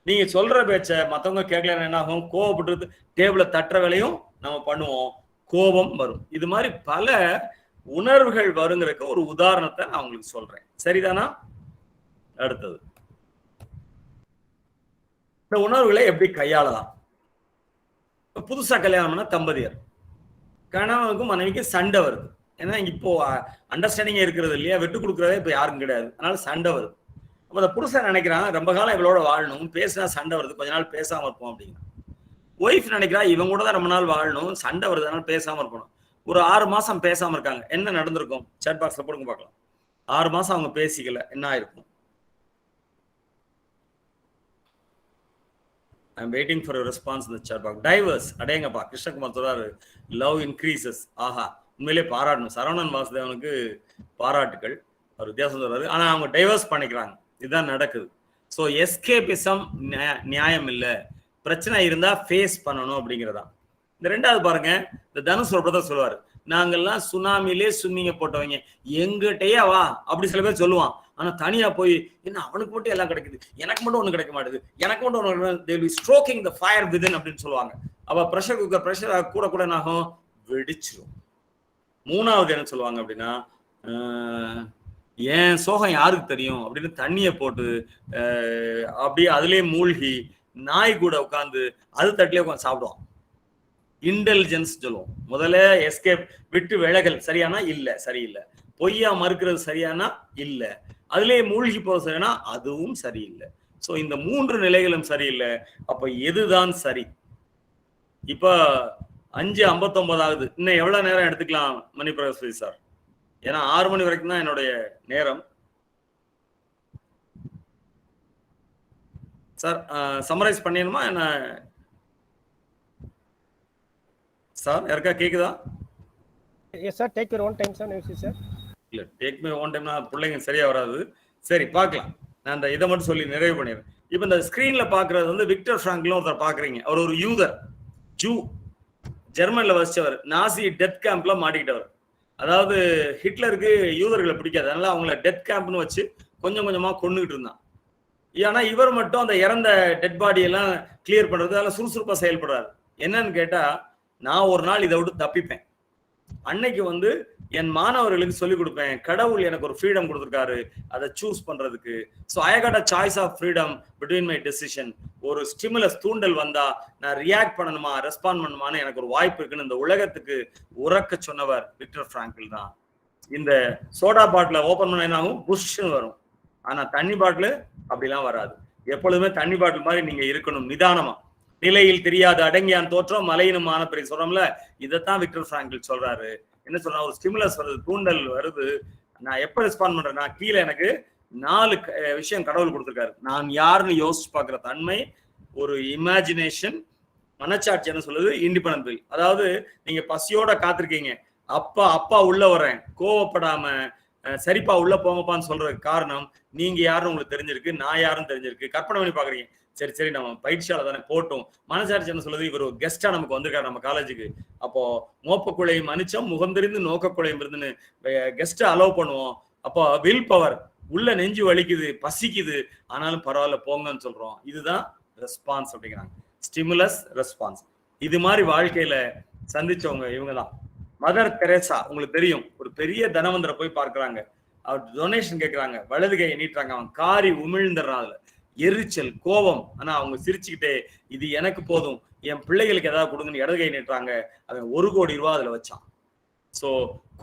நீங்க சொல்ற பேச்ச மத்தவங்க கேட்கல என்ன ஆகும்? கோவப்பட்டு டேபிள தட்டுற வேலையும் நம்ம பண்ணுவோம், கோபம் வரும். இது மாதிரி பல உணர்வுகள் வருங்கிறதுக்கு ஒரு உதாரணத்தை நான் உங்களுக்கு சொல்றேன். சரிதானா? அடுத்தது, இந்த உணர்வுகளை எப்படி கையாளலாம்? புதுசா கல்யாணம் பண்ண தம்பதியர், கணவனுக்கும் மனைவிக்கும் சண்டை வருது. ஏன்னா இப்போ அண்டர்ஸ்டாண்டிங் இருக்கிறது இல்லையா, விட்டு கொடுக்கறதே இப்ப யாருக்கும் கிடையாது. அதனால சண்டை வருது. அப்ப அந்த புருஷன் நினைக்கிறான் ரொம்ப காலம் இவளோட வாழணும், பேசினா சண்டை வருது, கொஞ்ச நாள் பேசாம இருப்போம் அப்படின்னா. ஒய்ஃப் நினைக்கிறா இவங்க கூட தான் ரொம்ப நாள் வாழணும், சண்டை வருது அதனால பேசாம இருக்கணும். ஒரு 6 மாசம் பேசாம இருக்காங்க, என்ன நடந்திருக்கும்? சாட் பாக்ஸ்ல போடுங்க பார்க்கலாம். 6 மாசம் அவங்க பேசிக்கல, என்ன ஆயிருக்கும்? I'm waiting for a response in the chat box. Diverse, அடேங்கப்பா, கிருஷ்ணகுமார் சொல்றாரு லவ் இன்க்ரீசஸ். ஆஹா, உண்மையிலே பாராட்டணும். சரவணன் வாசுதேவனுக்கு பாராட்டுகள். அவர் வித்தியாசம் சொல்றாரு. ஆனா அவங்க டைவர்ஸ் பண்ணிக்கிறாங்க, இதுதான் நடக்குது. ஸோ எஸ்கேபிசம் நியாயம் இல்லை, பிரச்சனை இருந்தா ஃபேஸ் பண்ணணும் அப்படிங்கிறதா. இந்த 2வது பாருங்க, இந்த தனுஷ் பிரதர் சொல்லுவாரு, நாங்கெல்லாம் சுனாமிலே ஸ்விம்மிங்க போட்டவங்க, எங்கிட்டயே வா அப்படி சில பேர் சொல்லுவான். ஆனா தனியா போய் என்ன அவனுக்கு மட்டும் எல்லாம் கிடைக்குது, எனக்கு மட்டும் ஒண்ணு கிடைக்க மாட்டேது, எனக்கு மட்டும் ஒண்ணு ஸ்ட்ரோக்கிங் த ஃபயர் விதின் அப்படின்னு சொல்லுவாங்க. அப்ப ப்ரெஷர் குக்கர் ப்ரெஷர் கூட கூட என்னாகும்? வெடிச்சிடும். 3வது என்ன சொல்லுவாங்க அப்படின்னா, ஏன் சோகம் யாருக்கு தெரியும் அப்படின்னு தண்ணியை போட்டு அப்படியே அதுலயே மூழ்கி நாய் கூட உட்காந்து அது தட்டிலே உட்காந்து சாப்பிடுவான். இன்டெலிஜென்ஸ் சொல்லுவோம். முதல்ல எஸ்கேப், விட்டு விலகல் சரியானா இல்ல, சரியில்லை. பொய்யா மறுக்கிறது சரியானா இல்ல, அதுலயே மூழ்கி போறது சரியானா அதுவும் சரியில்லை. சோ இந்த 3 நிலைகளும் சரியில்லை. அப்ப எதுதான் சரி? இப்ப 5:59 ஆகுது. இன்னும் எவ்வளவு நேரம் எடுத்துக்கலாம் மணிபிரகாஷ் சார்? ஏன்னா 6 மணி வரைக்கும் தான் என்னுடைய நேரம். சார் சம்மரைஸ் பண்ணிடணுமா என்ன சார்? யாருக்கா கேக்குதா? Yes sir, take your own time sir. Sir இல்ல, டேக் மை ஓன் டைம்னா பிள்ளைங்க சரியா வராது. சரி பார்க்கலாம். நான் இந்த இதை மட்டும் சொல்லி நிறைவு பண்ணிடுறேன். இப்ப இந்த ஸ்கிரீன்ல பாக்குறது வந்து விக்டர் பிராங்க்லின் ஒருத்தர் பாக்குறீங்க. அவர் ஒரு யூதர், ஜூ, ஜெர்மன்ல வசிச்சவர், நாசி டெத் கேம்ப்ல மாட்டிக்கிட்டவர். அதாவது ஹிட்லருக்கு யூதர்களை பிடிக்காது, அதனால அவங்கள டெத் கேம்ப்னு வச்சு கொஞ்சம் கொஞ்சமா கொண்டுகிட்டு இருந்தான். ஏன்னா இவர் மட்டும் அந்த இறந்த டெட் பாடி எல்லாம் கிளியர் பண்றது, அதெல்லாம் சுறுசுறுப்பா செயல்படுறாரு. என்னன்னு கேட்டா, நான் ஒரு நாள் இதை விட்டு தப்பிப்பேன், அன்னைக்கு வந்து என் மாணவர்களுக்கு சொல்லிக் கொடுப்பேன், கடவுள் எனக்கு ஒரு ஃப்ரீடம் கொடுத்துருக்காரு அதை சூஸ் பண்றதுக்கு. So I got a choice of freedom between my decision. ஒரு ஸ்டிமுலஸ் தூண்டல் வந்தா நான் ரியாக்ட் பண்ணணுமா ரெஸ்பாண்ட் பண்ணணுமான்னு எனக்கு ஒரு வாய்ப்பு இருக்குன்னு இந்த உலகத்துக்கு உறக்க சொன்னவர் விக்டர் பிராங்கிள் தான். இந்த சோடா பாட்டில ஓபன் பண்ண என்ன ஆகும்? புஷ்ன்னு வரும். ஆனா தண்ணி பாட்டில் அப்படிலாம் வராது. எப்பொழுதுமே தண்ணி பாட்டில் மாதிரி நீங்க இருக்கணும், நிதானமா. நிலையில் தெரியாது அடங்கியான் தோற்றம் மலையினும் ஆனப்படி சொல்றோம்ல, இதைத்தான் விக்டர் பிராங்கிள் சொல்றாரு. என்ன சொல்றா? ஒரு ஸ்டிமுலஸ் வருது, தூண்டல் வருது, நான் எப்ப ரெஸ்பாண்ட் பண்றேன்? நான் கீழே எனக்கு 4 விஷயம் கடவுள் கொடுத்திருக்காரு. நான் யாருன்னு யோசிச்சு பார்க்கிற தன்மை, ஒரு இமேஜினேஷன், மனச்சாட்சி என்ன சொல்லுது, இண்டிபெண்டன்ட் வில். அதாவது நீங்க பசியோட காத்திருக்கீங்க, அப்பா உள்ள வரேன், கோவப்படாம சரிப்பா உள்ள போங்கப்பான்னு சொல்றதுக்கு காரணம் நீங்க யாருன்னு உங்களுக்கு தெரிஞ்சிருக்கு, நான் யாருன்னு தெரிஞ்சிருக்கு. கற்பனை பண்ணி பாக்குறீங்க, சரி நம்ம பயிற்சியாளர் தானே போட்டோம். மனசாட்சி என்ன சொல்லுது, இவர் கெஸ்டா நமக்கு வந்திருக்காரு நம்ம காலேஜுக்கு, அப்போ மோப்பக்குழையும் மனுச்சம் முகந்திருந்து நோக்கக்குழையும் இருந்துன்னு கெஸ்ட் அலோவ் பண்ணுவோம். அப்போ வில் பவர், உள்ள நெஞ்சு வலிக்குது, பசிக்குது, ஆனாலும் பரவாயில்ல போங்கன்னு சொல்றோம். இதுதான் ரெஸ்பான்ஸ் அப்படிங்கிறாங்க, ஸ்டிமுலஸ் ரெஸ்பான்ஸ். இது மாதிரி வாழ்க்கையில சந்திச்சவங்க இவங்கதான். மதர் தெரேசா உங்களுக்கு தெரியும், ஒரு பெரிய தனவந்தரை போய் பார்க்கிறாங்க, அவர் டொனேஷன் கேட்கிறாங்க, வலது கையை நீட்டுறாங்க, அவன் காரி உமிழ்ந்துடுறான். அதுல எரிச்சல், கோபம், ஆனா அவங்க சிரிச்சுக்கிட்டே இது எனக்கு போதும், என் பிள்ளைகளுக்கு ஏதாவது கொடுங்கன்னு இடது கை நீட்டுறாங்க. அவன் 1 கோடி ரூபாய் அதுல வச்சான். சோ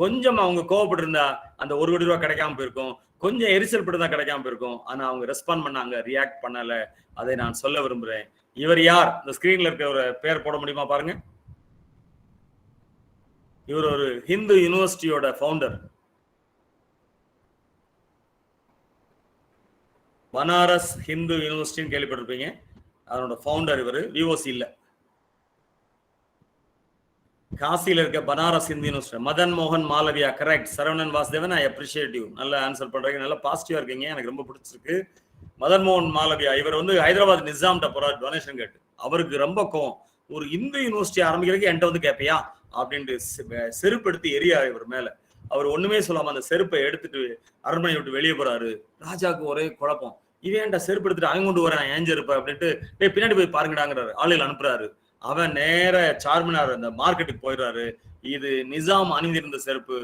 கொஞ்சம் அவங்க கோவப்பட்டு இருந்தா அந்த 1 கோடி ரூபாய் கிடைக்காம போயிருக்கும், கொஞ்சம் எரிச்சல் பட்டு தான் கிடைக்காம போயிருக்கும். ஆனா அவங்க ரெஸ்பாண்ட் பண்ணாங்க, ரியாக்ட் பண்ணல. அதை நான் சொல்ல விரும்புறேன். இவர் யார்? இந்த ஸ்கிரீன்ல இருக்க ஒரு பேர் போட முடியுமா பாருங்க. இவர் ஒரு ஹிந்து யூனிவர்சிட்டியோட ஃபவுண்டர். பனாரஸ் ஹிந்து யூனிவர்சிட்டின்னு கேள்விப்பட்டிருப்பீங்க, அதனோட ஃபவுண்டர் இவர். விஓசி இல்ல, காசியில இருக்க பனாரஸ் ஹிந்து யூனிவர்சிட்டி. மதன் மோகன் Malaviya, correct. Saravanan Vasudevan, I appreciate you. நல்ல ஆன்சர் பண்றீங்க, நல்ல பாசிட்டிவா இருக்கீங்க, எனக்கு ரொம்ப பிடிச்சிருக்கு. மதன் மோகன் மாலவியா இவர் ஹைதராபாத் நிசாம்கிட்ட போறாரு டொனேஷன் கேட்டு. அவருக்கு ரொம்ப கோவம், ஒரு இந்து யூனிவர்சிட்டி ஆரம்பிக்கிறதுக்கு என்கிட்ட கேட்பியா அப்படின்ட்டு செருப்பு எடுத்து எரியாரு இவர் மேல. அவர் ஒண்ணுமே சொல்லாம அந்த செருப்பை எடுத்துட்டு அரண்மனை விட்டு வெளியே போறாரு. ராஜாவுக்கு ஒரே குழப்பம், இவன்டா செருப்பு எடுத்துட்டு அவன் கொண்டு வரேன் ஏன் செருப்பு அப்படின்ட்டு பின்னாடி போய் பாருங்கடாங்கிறாரு. ஆளுகள் அனுப்புறாரு. அவன் நேர சார்மினார் அந்த மார்க்கெட்டுக்கு போயிடுறாரு. இது நிசாம் அணிந்திருந்த செருப்பு,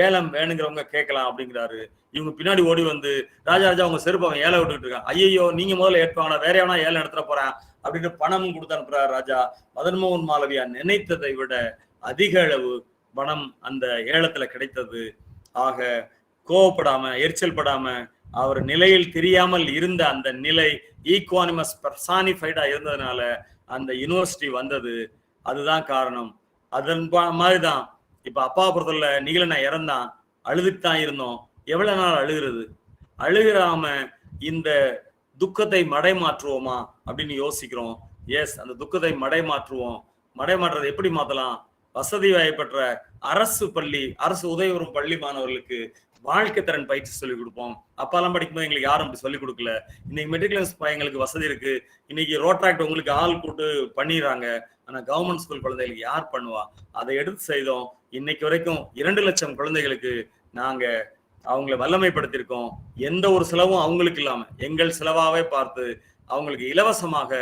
ஏலம் வேணுங்கிறவங்க கேட்கலாம் அப்படிங்கிறாரு. இவங்க பின்னாடி ஓடி வந்து ராஜா அவங்க செருப்பு அவன் ஏலம் விட்டுக்கிட்டு இருக்கான். ஐயோ நீங்க முதல்ல ஏற்பாங்க, வேற எவனா ஏலம் எடுத்துட போறேன் அப்படின்னு பணமும் கொடுத்து அனுப்புறாரு ராஜா. மதன் மோகன் மாலவியா நினைத்ததை விட அதிக அளவு பணம் அந்த ஏலத்துல கிடைத்தது. ஆக கோவப்படாம, எரிச்சல் படாம, அவர் நிலையில் தெரியாமல் இருந்த அந்த நிலை ஈக்வானிமஸ் பர்சானிஃபைடா இருந்ததுனால அந்த யூனிவர்சிட்டி வந்தது. அதுதான் காரணம். அதன் மாதிரிதான் இப்ப அப்பாபுரத்துல நீலனா இறந்தான், அழுதுட்டு தான் இருந்தோம். எவ்வளவு நாள் அழுகிறது? அழுகிறாம இந்த துக்கத்தை மடைமாற்றுவோமா அப்படின்னு யோசிக்கிறோம். எஸ், அந்த துக்கத்தை மடைமாற்றுவோம். மடைமாற்றுறது எப்படி மாத்தலாம்? வசதி வாய்ப்பற்ற அரசு உதவி வரும் பள்ளி மாணவர்களுக்கு வாழ்க்கை திறன் பயிற்சி சொல்லிக் கொடுப்போம். அப்பாலாம் படிக்கும்போது எங்களுக்கு யாரும் அப்படி சொல்லிக் கொடுக்கல. இன்னைக்கு மெட்ரிகுலேஷன் பையங்களுக்கு வசதி இருக்கு. இன்னைக்கு ரோட்ராக்ட் உங்களுக்கு ஆள் கூட்டு பண்ணிடுறாங்க. ஆனா கவர்மெண்ட் ஸ்கூல் குழந்தைகளுக்கு யார் பண்ணுவா? அதை எடுத்து செய்தோம். இன்னைக்கு வரைக்கும் 2 லட்சம் குழந்தைகளுக்கு நாங்க அவங்களை வல்லமைப்படுத்தியிருக்கோம். எந்த ஒரு செலவும் அவங்களுக்கு இல்லாம எங்கள் செலவாவே பார்த்து அவங்களுக்கு இலவசமாக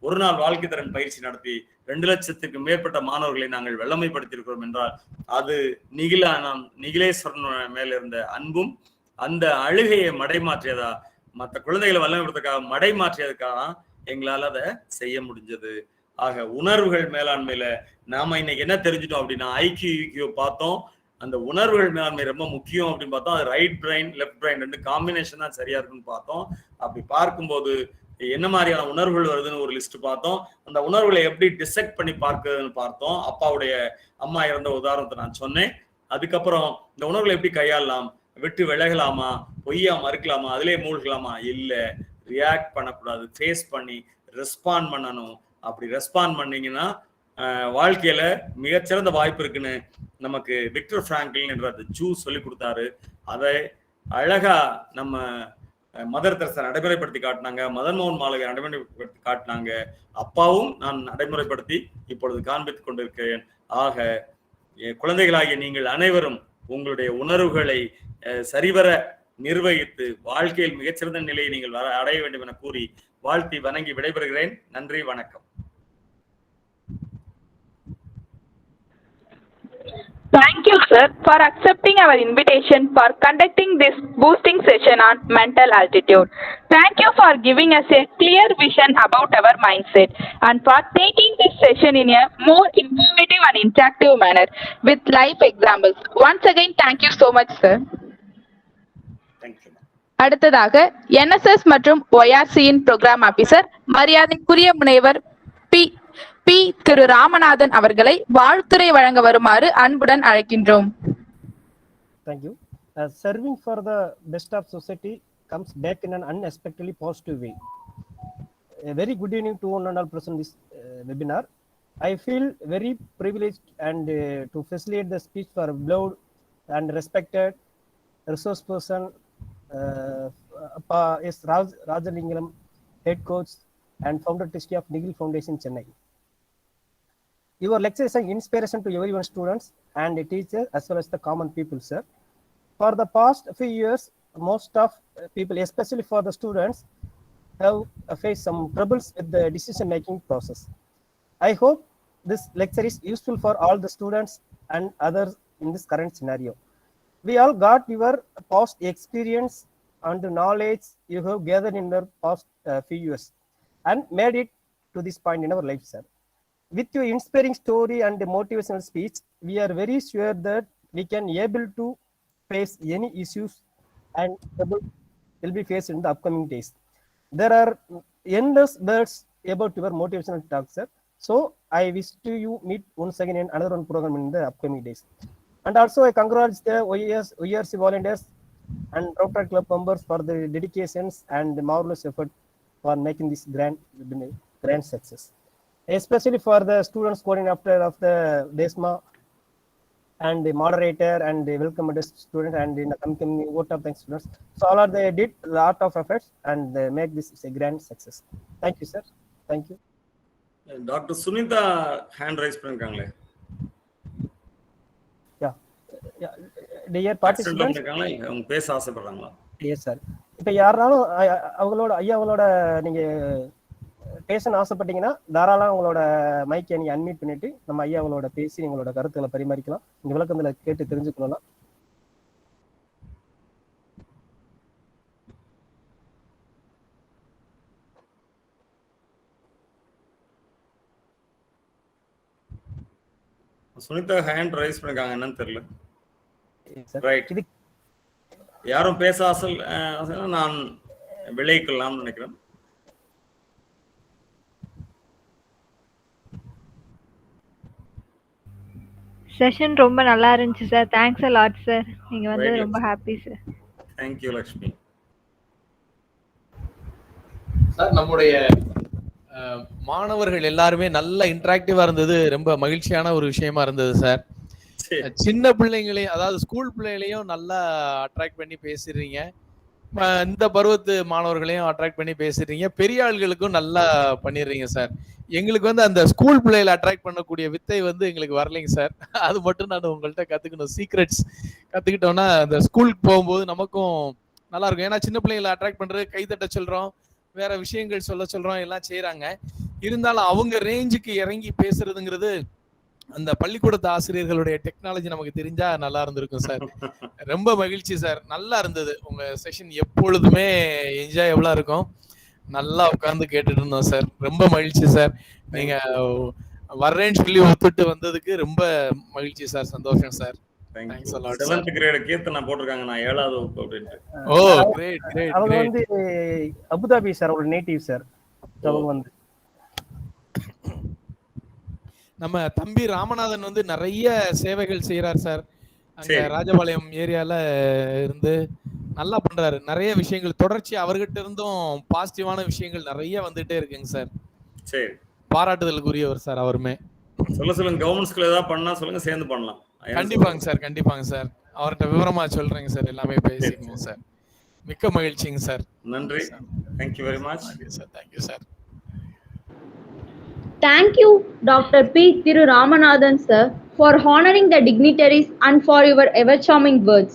ஒரு நாள் வாழ்க்கை திறன் பயிற்சி நடத்தி 2 லட்சத்துக்கு மேற்பட்ட மாணவர்களை நாங்கள் வல்லமைப்படுத்தியிருக்கிறோம் என்றால் அது நிகிலேஸ்வரன் மேல இருந்த அன்பும் அந்த அழுகையை மடைமாற்றியதா, மற்ற குழந்தைகளை வல்லமைப்படுத்துக்காக மடைமாற்றியதுக்காக எங்களால அதை செய்ய முடிஞ்சது. ஆக உணர்வுகள் மேலாண்மையில நாம இன்னைக்கு என்ன தெரிஞ்சிட்டோம் அப்படின்னா, ஐக்கியூ பார்த்தோம். அந்த உணர்வுகள் மேலாண்மை ரொம்ப முக்கியம் அப்படின்னு பார்த்தோம். அது right brain left brain 2 combination தான் சரியா இருக்குன்னு பார்த்தோம். அப்படி பார்க்கும்போது என்ன மாதிரியான உணர்வுகள் வருதுன்னு ஒரு லிஸ்ட் பார்த்தோம். அந்த உணர்வுகளை எப்படி டிசெக்ட் பண்ணி பார்க்குறதுன்னு பார்த்தோம். அப்பாவுடைய அம்மா இறந்த உதாரணத்தை நான் சொன்னேன். அதுக்கப்புறம் இந்த உணர்வுகளை எப்படி கையாளலாம், விட்டு விலகலாமா, பொய்யா மறுக்கலாமா, அதிலே மூழ்கலாமா? இல்ல, ரியாக்ட் பண்ணக்கூடாது, ஃபேஸ் பண்ணி ரெஸ்பாண்ட் பண்ணணும். அப்படி ரெஸ்பாண்ட் பண்ணீங்கன்னா வாழ்க்கையில மிகச்சிறந்த வாய்ப்பு இருக்குன்னு நமக்கு விக்டர் பிராங்க்லின் என்ற ஜூ சொல்லி கொடுத்தாரு. அதை அழகா நம்ம மதர் தெரசா நடைமுறைப்படுத்தி காட்டினாங்க, மதன் மோகன் மாலவியா நடைமுறைப்படுத்தி காட்டினாங்க, அப்பாவும் நான் நடைமுறைப்படுத்தி இப்பொழுது காண்பித்துக் கொண்டிருக்கிறேன். ஆக குழந்தைகளாகிய நீங்கள் அனைவரும் உங்களுடைய உணர்வுகளை சரிவர நிர்வகித்து வாழ்க்கையில் மிகச்சிறந்த நிலையை நீங்கள் அடைய வேண்டும் என கூறி வாழ்த்தி வணங்கி விடைபெறுகிறேன். நன்றி, வணக்கம். Thank you, sir, for accepting our invitation for conducting this boosting session on mental altitude. Thank you for giving us a clear vision about our mindset and for taking this session in a more informative and interactive manner with live examples. Once again, thank you so much, sir. Thank you. அடுத்ததாக NSS மற்றும் ORC-யின் ப்ரோக்ராம் ஆபீசர் மரியாதைக்குரிய முனைவர் பி திரு ராமநாதன் அவர்களை வாழ்த்துரை வழங்க வருமாறு அன்புடன் அழைக்கின்றோம். Thank you. Serving for the best of society, comes back in an unexpectedly positive way. A very good evening to one and all present this webinar. I feel very privileged and to facilitate the speech for a beloved and respected resource person is Rajalingam, head coach and founder trustee of Nigel Foundation, Chennai. Your lecture is an inspiration to everyone, students and teachers as well as the common people, sir. For the past few years, most of people, especially for the students, have faced some troubles with the decision-making process. I hope this lecture is useful for all the students and others in this current scenario. We all got your past experience and the knowledge you have gathered in the past few years and made it to this point in our life, sir. With your inspiring story and the motivational speech, we are very sure that we can able to face any issues and trouble will be faced in the upcoming days. There are endless words about your motivational talk, sir. So I wish to you meet once again in another one program in the upcoming days. And also I congratulate the OERC volunteers and Rotary Club members for the dedications and the marvelous effort for making this grand success. Especially for the students coordinator of the DESMA and the moderator and the welcome student and in the company vote of thanks students. So all of they did a lot of efforts and they make this a grand success. Thank you, sir. Thank you. Dr. Sunitha hand raise பண்ணிருக்காங்களே. Yeah. Dear participants, அவங்க பேச ஆசைப்படுறாங்களா? Yes, sir. இப்போ யாராலும் அவங்களோட ஐயாவளோட நீங்க பேசணும் ஆசைப்பட்டீங்கன்னா தாராளம் உங்களோட மைக்கை நீங்க அன்மியூட் பண்ணிட்டு நம்ம ஐயா அவங்களோட பேசி உங்களோட கருத்துக்களை பரிமாறிக்கலாம். இந்த விளக்கங்களை கேட்டு தெரிஞ்சுக்கணும். சுனிதா ஹேண்ட் ரைஸ் பண்ணிருக்காங்க, என்னன்னு தெரியல. ரைட், யாரும் பேச ஆசை நான் விளைவிக்கலாம்னு நினைக்கிறேன். செஷன் ரொம்ப நல்லா இருந்துச்சு sir. Thanks a lot sir. நீங்க வந்து ரொம்ப happy sir. Thank you Lakshmi. Sir, நம்முடைய மாணவர்கள் எல்லாருமே நல்ல இன்டராக்டிவா இருந்தது. ரொம்ப மகிழ்ச்சியான ஒரு விஷயமா இருந்தது சார். சின்ன பிள்ளைங்களையும், அதாவது ஸ்கூல் பிள்ளைகளையும் நல்லா அட்ராக்ட் பண்ணி பேசுறீங்க. இந்த பருவத்து மாணவர்களையும் அட்ராக்ட் பண்ணி பேசுறீங்க. பெரிய ஆள்களுக்கும் நல்லா பண்ணிடுறீங்க சார். எங்களுக்கு வந்து அந்த ஸ்கூல் பிள்ளைகளை அட்ராக்ட் பண்ணக்கூடிய வித்தை வந்து எங்களுக்கு வரலைங்க சார். அது மட்டும் நான் உங்கள்கிட்ட கத்துக்கணும். சீக்ரெட்ஸ் கத்துக்கிட்டோம்னா அந்த ஸ்கூலுக்கு போகும்போது நமக்கும் நல்லா இருக்கும். ஏன்னா சின்ன பிள்ளைங்களை அட்ராக்ட் பண்றது, கைத்தட்ட சொல்றோம், வேற விஷயங்கள் சொல்றோம், எல்லாம் செய்யறாங்க. இருந்தாலும் அவங்க ரேஞ்சுக்கு இறங்கி பேசுறதுங்கிறது அந்த பள்ளிக்கூடத்து ஆசிரியர்களுடைய டெக்னாலஜி நமக்கு தெரிஞ்சா நல்லா இருந்திருக்கும் சார். ரொம்ப மகிழ்ச்சி சார். நல்லா இருந்தது உங்க செஷன். எப்பொழுதுமே என்ஜாயபிளா இருக்கும். நல்லா உட்கார்ந்து கேட்டுட்டு இருந்தோம் சார். ரொம்ப மகிழ்ச்சி சார். நீங்க வர்றேன்னு சொல்லி ஒத்துட்டு வந்ததுக்கு ரொம்ப மகிழ்ச்சி சார். சந்தோஷம் sir. Thanks a lot. 7th grade Keerthana போட்டுருக்காங்க, நான் 7வது வகுப்பு அப்படினு. Oh, great great. அவங்க வந்து அபுதாபி சார், ஒரு நேட்டிவ் சார். அவங்க வந்து நம்ம தம்பி ராமநாதன் வந்து நிறைய சேவைகள் செய்யறார் சார். அங்க ராஜபாளையம் ஏரியால இருந்து நல்லா பண்றாரு. நிறைய விஷயங்கள் தொடர்ச்சி அவர்கிட்ட இருந்தும் பாசிட்டிவான விஷயங்கள் நிறைய வந்துட்டே இருக்குங்க சார். சரி, பாராட்டுதலுக்குரியவர் சார். அவருமே சொல்லுங்க, கவர்மெண்ட் ஸ்கூல் ஏதாவது பண்ணா சொல்லுங்க, சேர்ந்து பண்ணலாம். கண்டிப்பாங்க சார், கண்டிப்பாங்க சார். அவர்கிட்ட விவரமா சொல்றேங்க சார். எல்லாமே பேசிக்கங்க சார். மிக்க மகிழ்ச்சிங்க சார். நன்றி. Thank you very much. Sir, thank you sir. Thank you, Dr. P. Thiru Ramanathan, sir, for honoring the dignitaries and for your ever-charming words.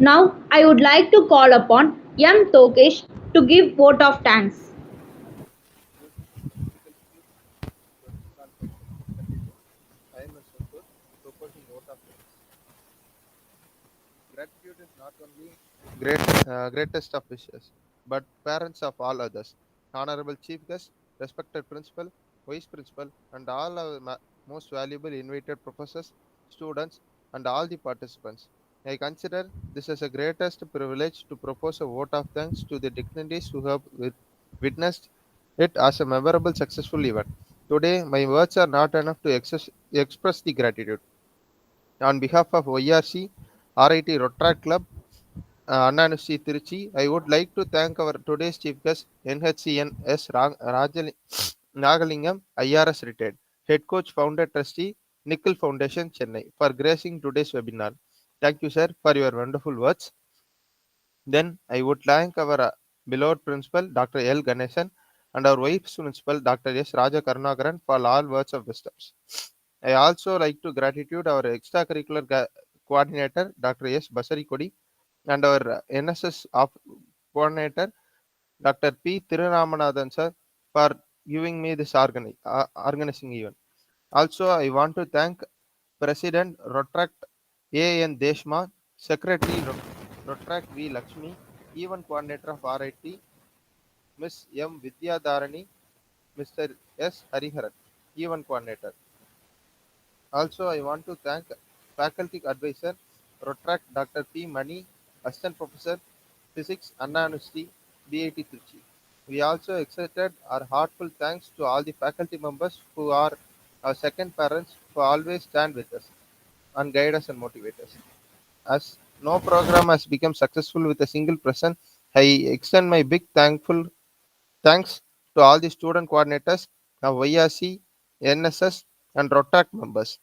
Now, I would like to call upon M. Tokesh to give vote of thanks. Gratitude is not only greatest of wishes, but parents of all others. Honorable Chief Guest, respected Principal, Vice Principal, and all our most valuable invited professors, students, and all the participants. I consider this as a greatest privilege to propose a vote of thanks to the dignitaries who have witnessed it as a memorable, successful event. Today, my words are not enough to express the gratitude. On behalf of OERC, RIT Rotary Club, Anna University Tiruchi. I would like to thank our today's chief guest, NHCN S. Nagalingam, IRS retired, head coach, founder, trustee, Nickel Foundation, Chennai, for gracing today's webinar. Thank you, sir, for your wonderful words. Then I would thank our beloved principal, Dr. L. Ganesan, and our vice principal, Dr. S. Raja Karnagaran, for all words of wisdom. I also like to gratitude our extracurricular coordinator, Dr. S. Basari Kodi, and our NSS coordinator, Dr. P. Tiruramanathan, sir, for giving me this organizing event. Also, I want to thank President Rotract A. N. Deshma, Secretary Rotract V. Lakshmi, Event Coordinator of RIT, Ms. M. Vidya Dharani, Mr. S. Hariharan, Event Coordinator. Also, I want to thank Faculty Advisor, Rotract Dr. P. Mani, Assistant Professor, Physics, Anna University, BIT Trichy. We also extended our heartfelt thanks to all the faculty members who are our second parents, who always stand with us and guide us and motivate us. As no program has become successful with a single person, I extend my big thanks to all the student coordinators of YRC, NSS, and Rotract members.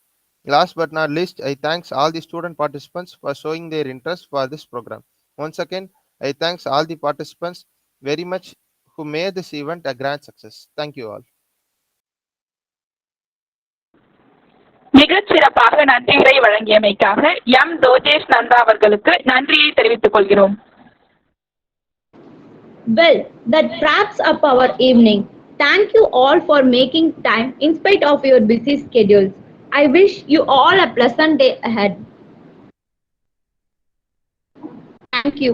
Last but not least, I thanks all the student participants for showing their interest for this program. Once again, I thanks all the participants very much who made this event a grand success. Thank you all. மிகச் சிறப்பாக நன்றியுரை வழங்கியமைக்காக எம் தோஜேஷ் நந்தா அவர்களுக்கு நன்றியை தெரிவித்துக் கொள்கிறோம். Well, that wraps up our evening. Thank you all for making time in spite of your busy schedules. I wish you all a pleasant day ahead. Thank you.